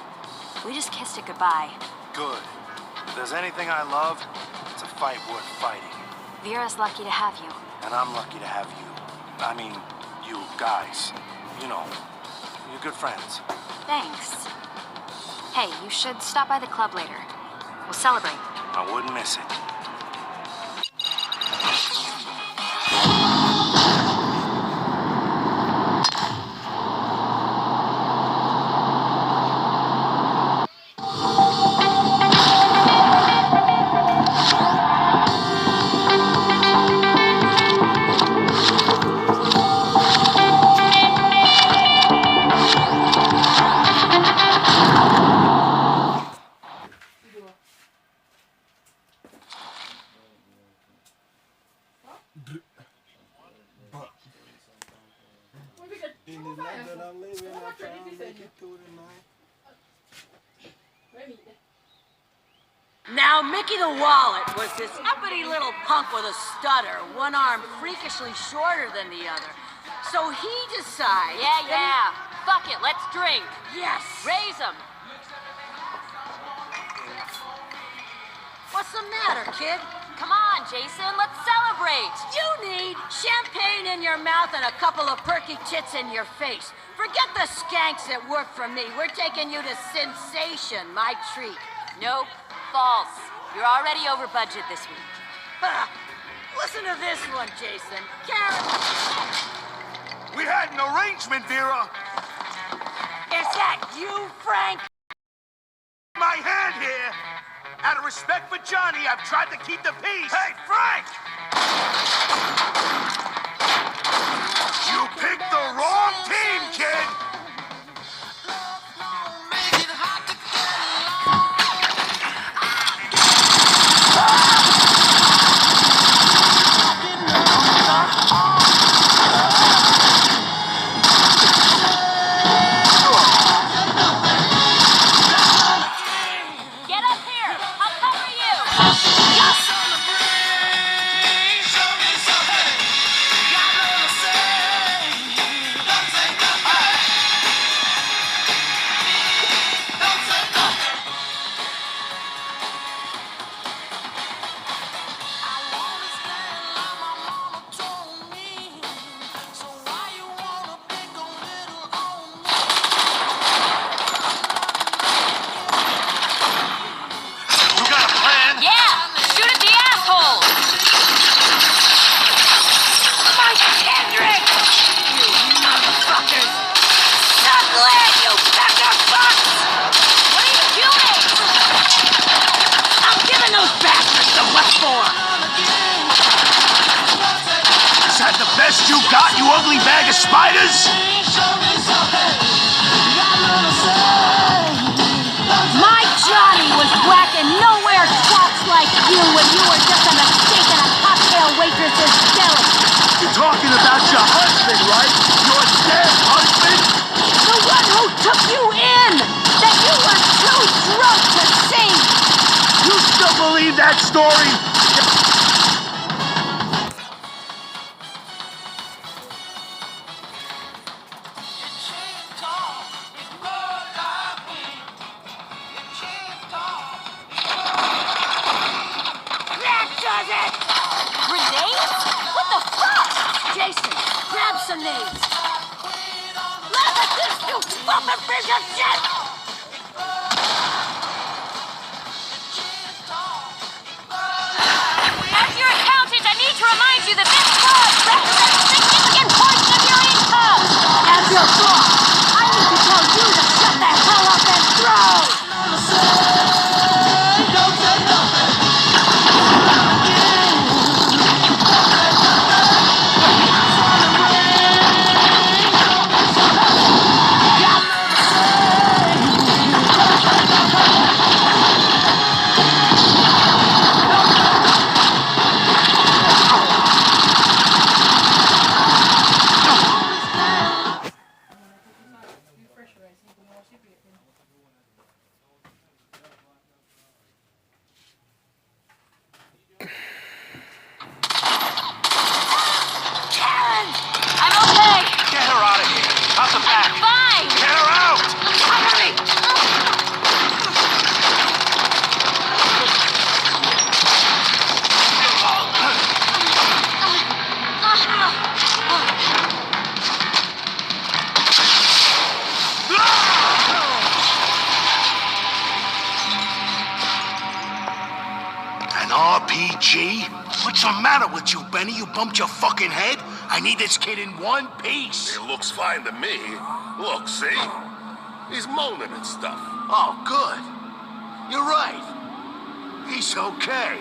we just kissed it goodbye. Good. If there's anything I love, it's a fight worth fighting. Vera's lucky to have you. And I'm lucky to have you. I mean, you guys. You know, you're good friends. Thanks. Hey, you should stop by the club later. We'll celebrate. I wouldn't miss it. Now, Mickey the Wallet was this uppity little punk with a stutter, one arm freakishly shorter than the other. So he decides... Yeah. Fuck it, let's drink. Yes! Raise 'em. What's the matter, kid? Come on, Jason, let's celebrate. You need champagne in your mouth and a couple of perky tits in your face. Forget the skanks that work for me. We're taking you to Sensation, my treat. Nope, false. You're already over budget this week. Listen to this one, Jason. Karen... We had an arrangement, Vera. Is that you, Frank? My hand here. Out of respect for Johnny, I've tried to keep the peace. Hey, Frank! You picked the wrong team, kid! best you got, you ugly bag of spiders? My Johnny was whacking nowhere spots like you when you were just a mistake in a cocktail waitress's deli. You're talking about your husband, right? Your dead husband? The one who took you in! That you were too drunk to see! You still believe that story? That does it! Grenades? What the fuck? Jason, grab some nades. Laugh at this, you fucking piece of shit! As your accountant, I need to remind you that this fraud represents a significant portion of your income! As your boss, I need to tell you to shut the hell up and throw! I'm okay. Get her out of here. Out the back. Fine. Get her out. Cover me. An RPG? What's the matter with you, Benny? You bumped your fucking head? I need this kid in one piece. It looks fine to me. Look, see? He's moaning and stuff. Oh, good. You're right. He's okay.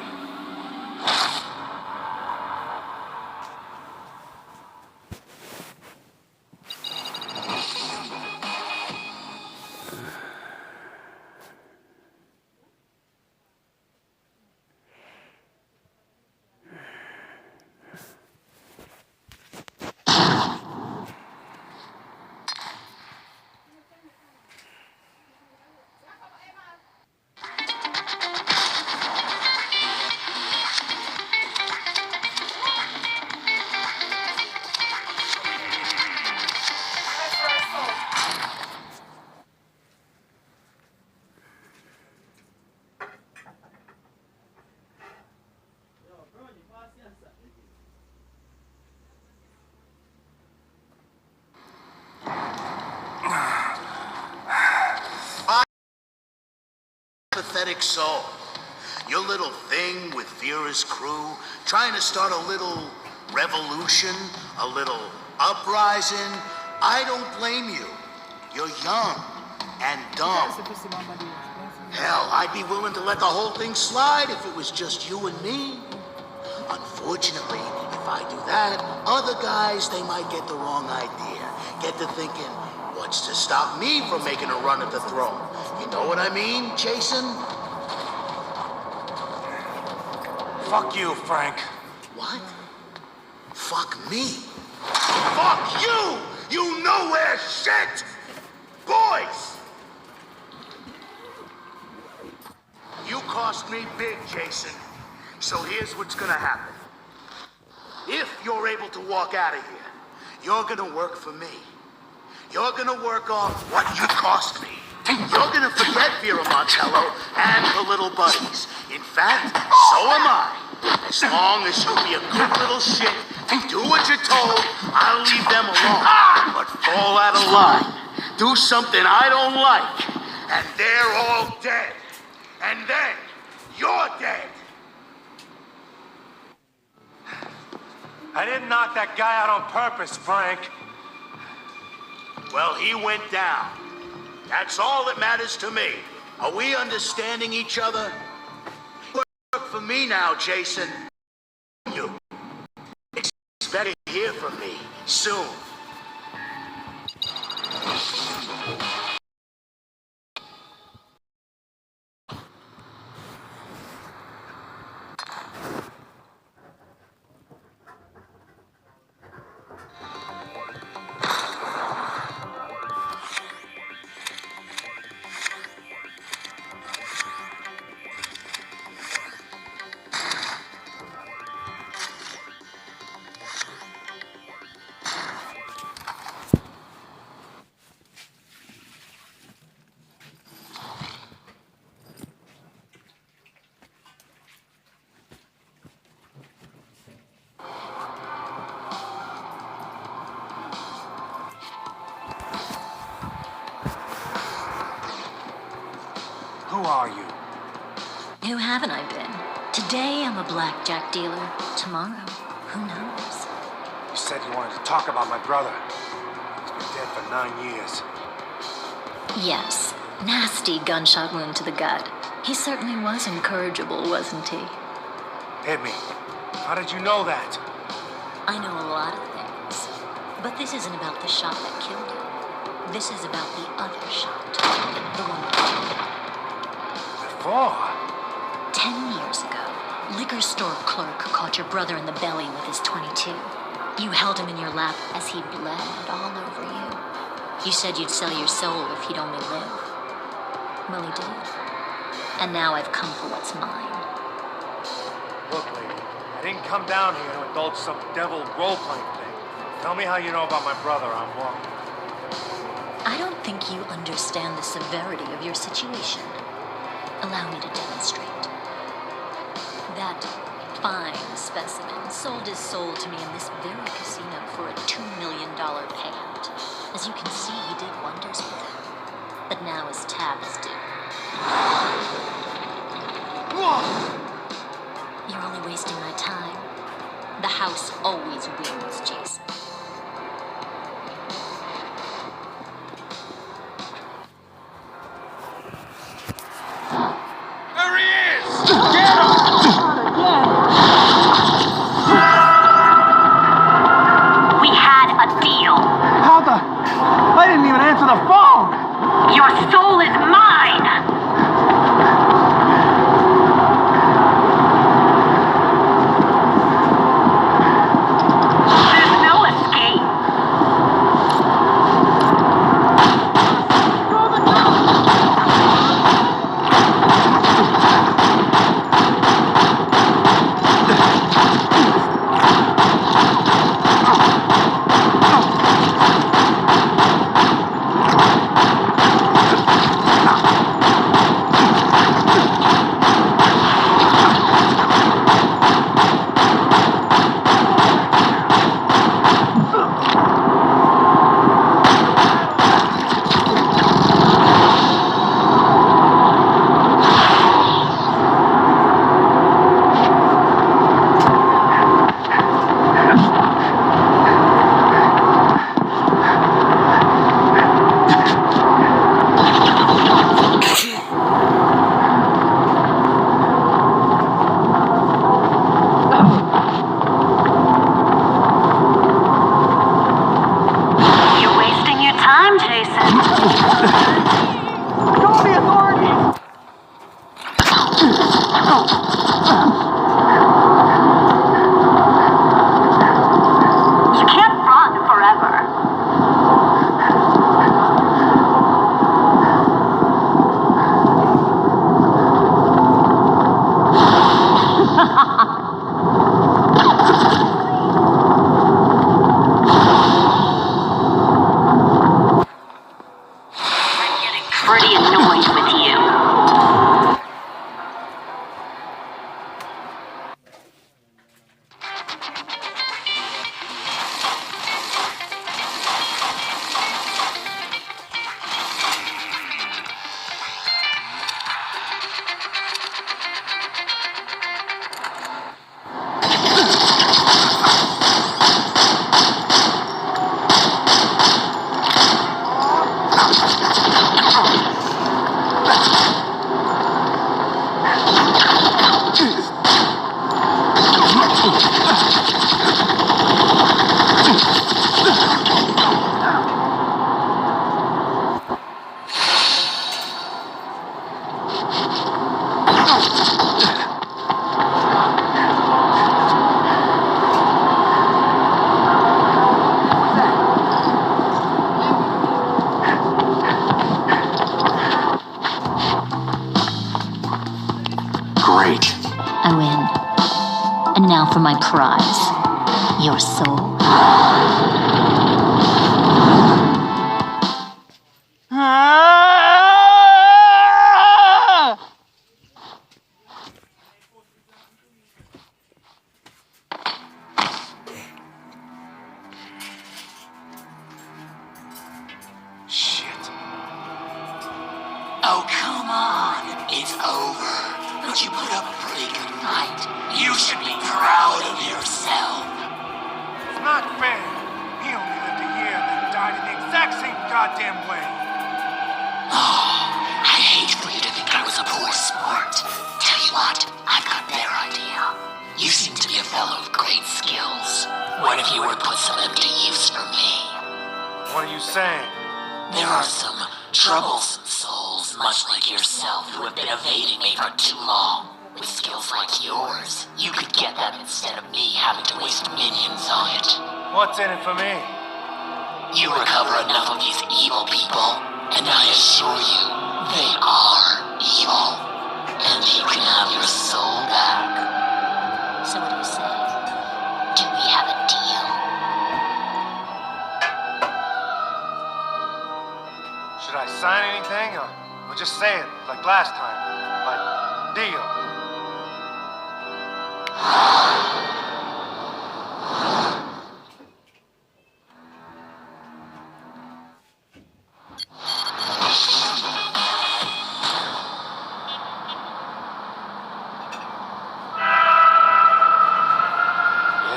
Pathetic soul. Your little thing with Vera's crew, trying to start a little revolution, a little uprising. I don't blame you. You're young and dumb. Hell, I'd be willing to let the whole thing slide if it was just you and me. Unfortunately, if I do that, other guys, they might get the wrong idea. Get to thinking, what's to stop me from making a run at the throne? You know what I mean, Jason? Fuck you, Frank. What? Fuck me? Fuck you! You nowhere shit! Boys! You cost me big, Jason. So here's what's gonna happen. If you're able to walk out of here, you're gonna work for me. You're gonna work off what you cost me. You're gonna forget Vera Montello and her little buddies. In fact, so am I. As long as you be a good little shit and do what you're told, I'll leave them alone. But fall out of line, do something I don't like, and they're all dead. And then you're dead. I didn't knock that guy out on purpose, Frank. Well, he went down. That's all that matters to me. Are we understanding each other? Work for me now, Jason. You. It's Expect to hear from me soon. Who are you? Who haven't I been? Today I'm a blackjack dealer. Tomorrow, who knows? You said you wanted to talk about my brother. He's been dead for 9 years. Yes, nasty gunshot wound to the gut. He certainly was incorrigible, wasn't he? Hit me. How did you know that? I know a lot of things. But this isn't about the shot that killed him. This is about the other shot. The one that killed him. Before? 10 years ago, liquor store clerk caught your brother in the belly with his .22. You held him in your lap as he bled all over you. You said you'd sell your soul if he'd only live. Well, he did. And now I've come for what's mine. Look, lady, I didn't come down here to indulge some devil role-playing thing. Tell me how you know about my brother. I'm walking. I don't think you understand the severity of your situation. Allow me to demonstrate. That fine specimen sold his soul to me in this very casino for a $2 million payout. As you can see, he did wonders with it. But now his tab is due. You're only wasting my time. The house always wins, Jason. There he is! Get him! We had a deal. How the... I didn't even answer the phone! Your soul is mine! This for my prize. Your soul. Oh, come on. It's over. But you put up a pretty good fight. You should be proud of yourself. It's not fair. He only lived a year and then died in the exact same goddamn way. I hate for you to think I was a poor sport. Tell you what, I've got their idea. You seem to be a fellow of great skills. What if you were to put some of them to use for me? What are you saying? There are some troublesome souls, much like yourself, who have been evading me for too long. With skills like yours, you could get them instead of me having to waste minions on it. What's in it for me? You recover enough of these evil people, and I assure you, they are evil. And you can have your soul back. So what do you say? Do we have a deal? Should I sign anything or just say it like last time? Like, deal.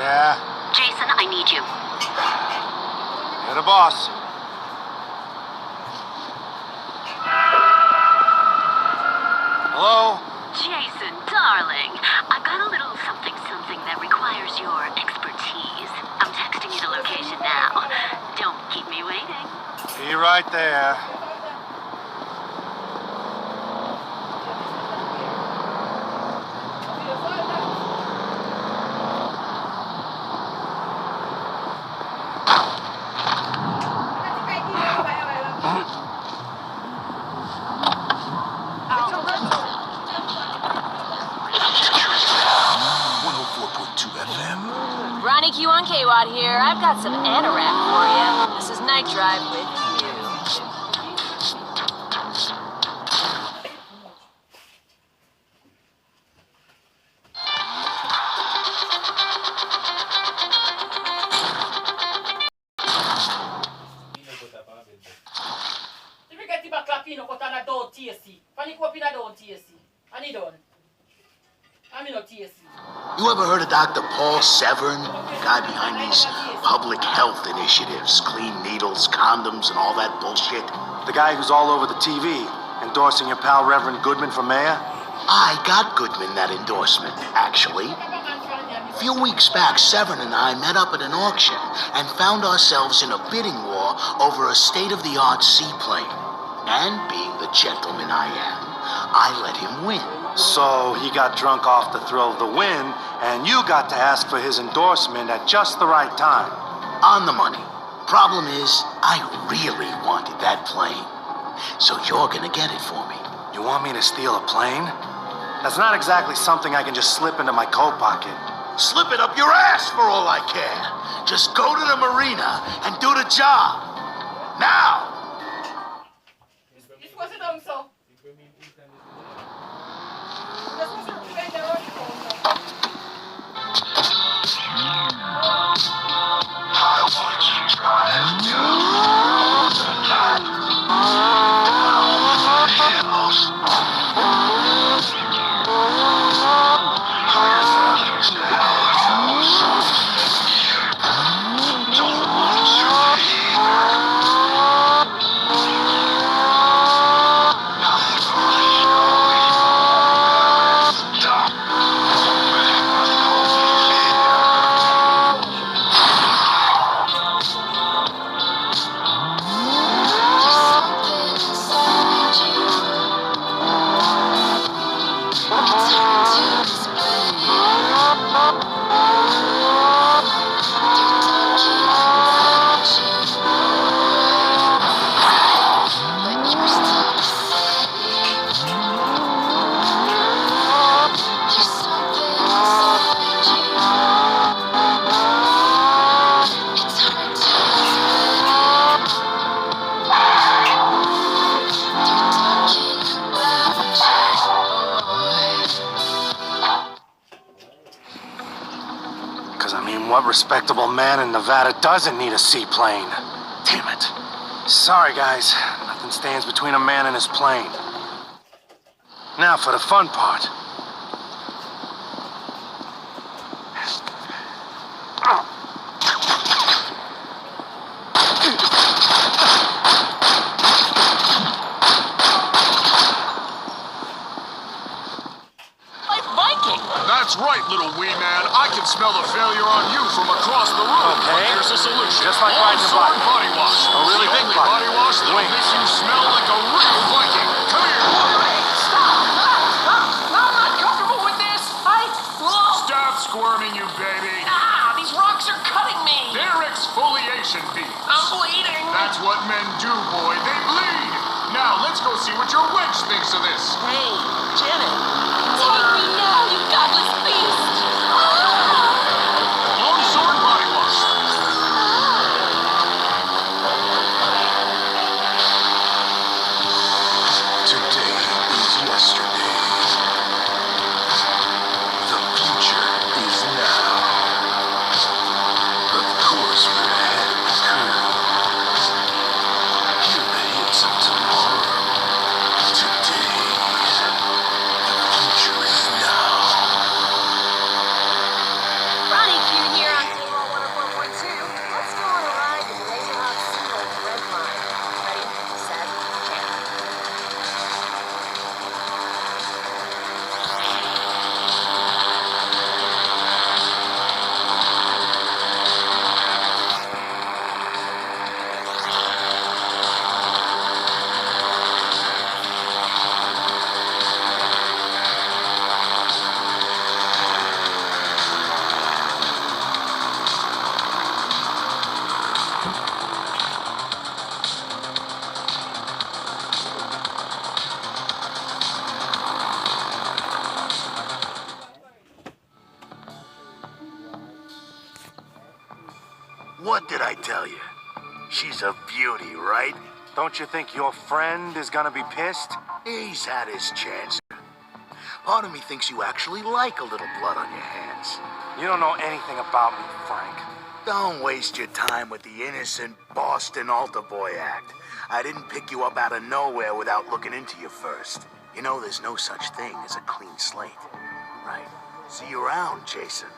Yeah? Jason, I need you. You're the boss. Hello? Jason, darling, I've got a little something that requires your expertise. I'm texting you the location now. Don't keep me waiting. Be right there. Ronnie Q on KWAT here. I've got some anorak for you. This is Night Drive with you. You ever heard of Dr. Paul Severn? The guy behind these public health initiatives, clean needles, condoms, and all that bullshit? The guy who's all over the TV, endorsing your pal Reverend Goodman for mayor? I got Goodman that endorsement, actually. A few weeks back, Severn and I met up at an auction and found ourselves in a bidding war over a state-of-the-art seaplane. And being the gentleman I am, I let him win. So he got drunk off the thrill of the win, and you got to ask for his endorsement at just the right time. On the money. Problem is, I really wanted that plane. So you're gonna get it for me. You want me to steal a plane? That's not exactly something I can just slip into my coat pocket. Slip it up your ass for all I care. Just go to the marina and do the job. Now! respectable man in Nevada doesn't need a seaplane. Damn it. Sorry, guys. Nothing stands between a man and his plane. Now for the fun part. That's right, little wee man. I can smell the failure on you from across the room. Okay. But there's a solution. Just like riding a Sword bike. body wash. A really the big only bike. body wash that'll Wings. make you smell like a real Viking. Come here. I'm not comfortable with this. Stop squirming, you baby. These rocks are cutting me. They're exfoliation beads. I'm bleeding. That's what men do, boy. They bleed. Now, let's go see what your wench thinks of this. Hey, Janet. Take me now, you godless beast. Longsword body wash. Today is yesterday. The future is now. Of course, we're ahead of the curve. Hear the hits of tomorrow. Today's the future is now. Ronnie Q here on payroll 104.2. Let's go on a ride to the Laser Hawk Single Red Line. Ready, set, jam. What did I tell you? She's a beauty, right? Don't you think your friend is gonna be pissed? He's had his chance. Part of me thinks you actually like a little blood on your hands. You don't know anything about me, Frank. Don't waste your time with the innocent Boston altar boy act. I didn't pick you up out of nowhere without looking into you first. You know there's no such thing as a clean slate, right? See you around, Jason.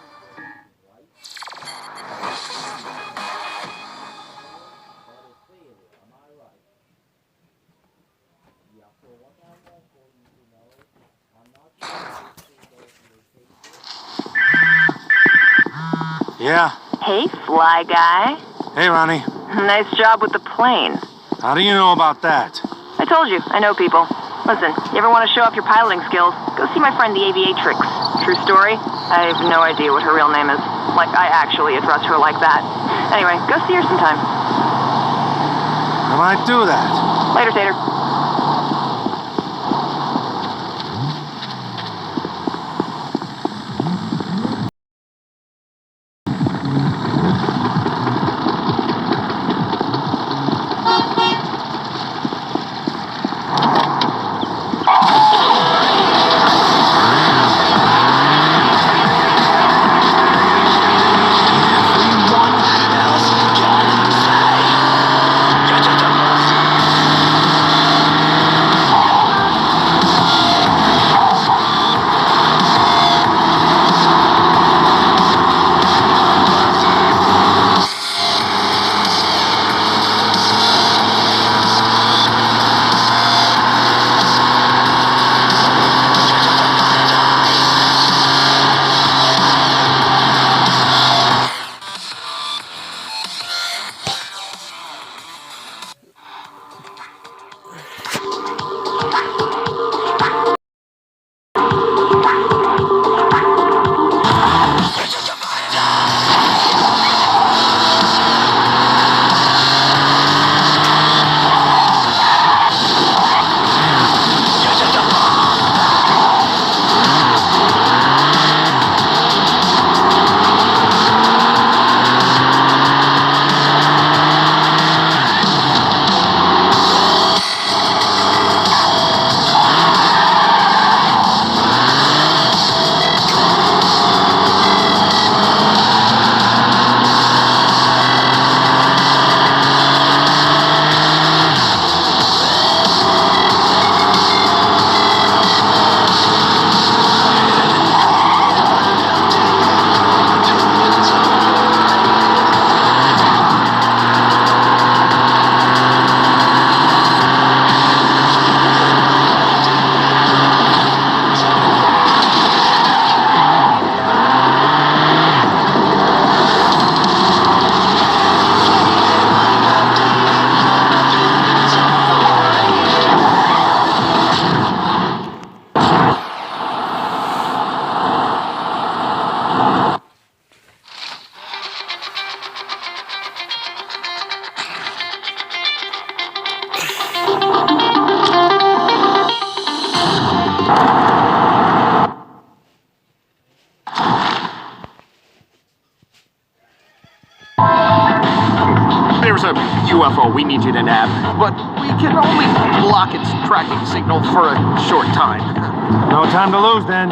Yeah. Hey, fly guy. Hey, Ronnie. Nice job with the plane. How do you know about that? I told you, I know people. Listen, you ever want to show off your piloting skills? Go see my friend the Aviatrix. True story, I have no idea what her real name is. Like, I actually address her like that. Anyway, go see her sometime. I might do that. Later, Tater. There's a UFO we need you to nab, but we can only block its tracking signal for a short time. No time to lose, then.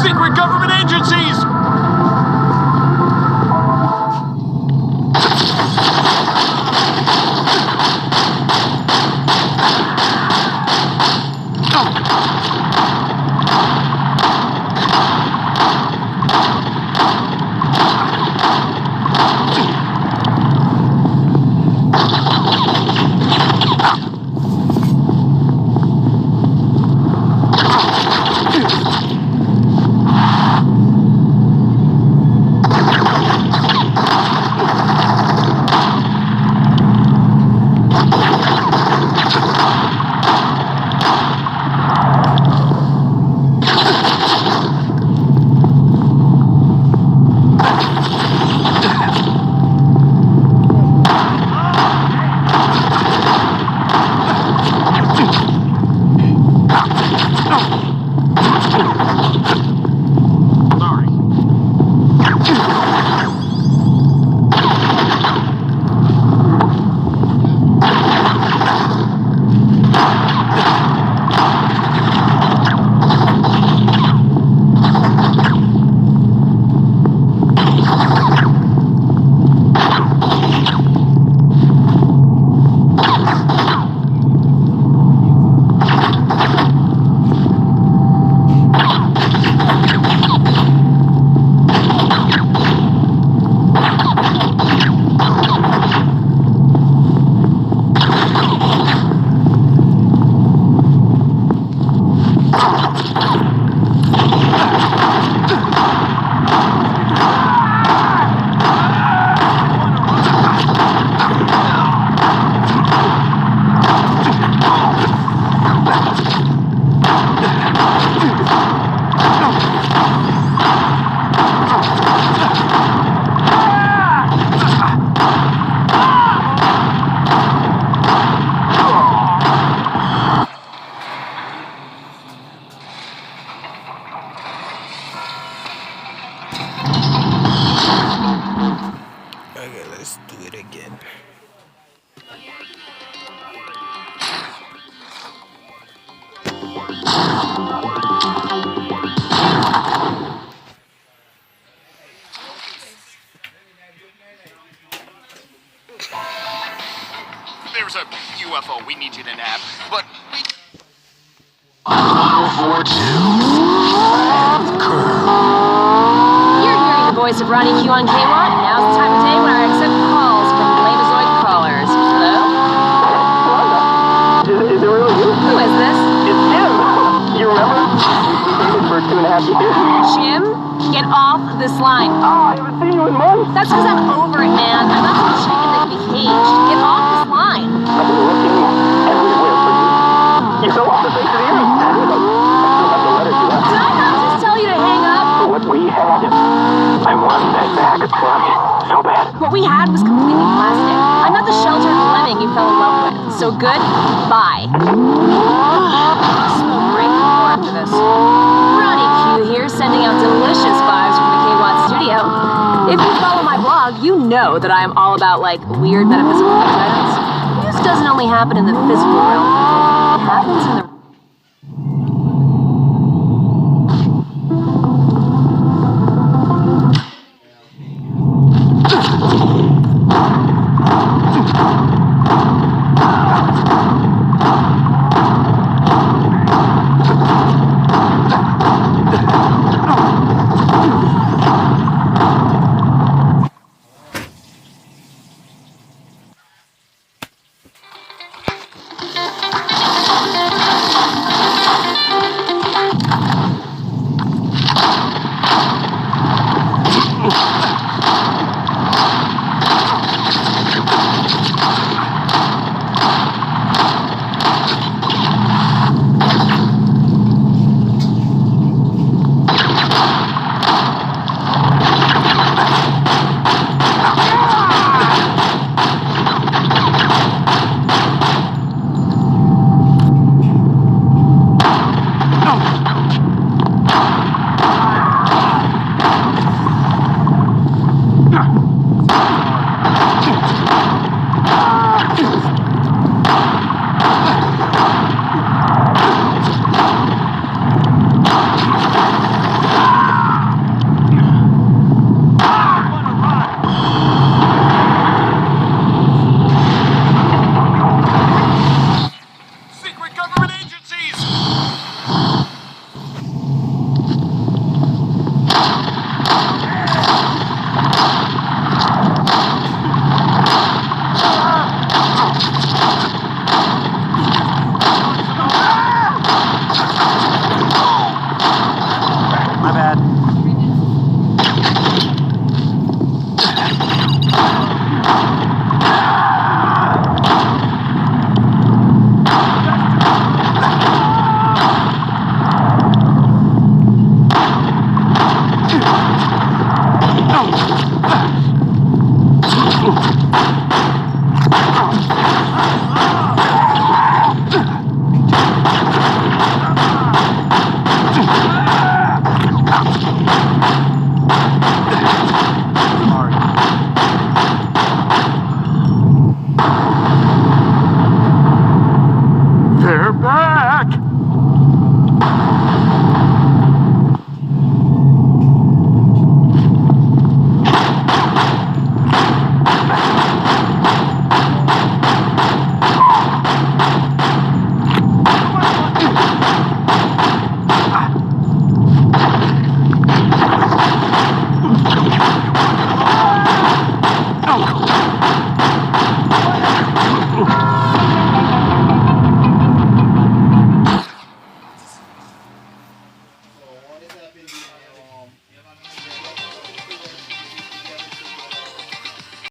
Secret government agencies! Okay, let's do it again. There's a UFO we need you to nab, but we... 1042. You're hearing the voice of Ronnie Q on K-Watt. Now's the time of day when I accept calls from Labozoid callers. Hello? Is it really you? Who is this? It's Jim. You remember? We dated for 2.5 years. Jim? Get off this line. Oh, I haven't seen you in months. That's because I'm over it, man. I'm not some chicken that can be caged. Get off this line. I've been looking everywhere for you. You fell off the face of the earth. I still have the letters you left. Did I not just tell you to hang up? What we had, I want that back, Clem. So bad. What we had was completely plastic. I'm not the sheltered lemming you fell in love with. So goodbye. Smoke break more after this. Ronnie Q here, sending out delicious vibes from the K-Watt studio. If you follow my blog, you know that I am all about, like, weird metaphysical items. Use doesn't only happen in the physical realm. It happens in the...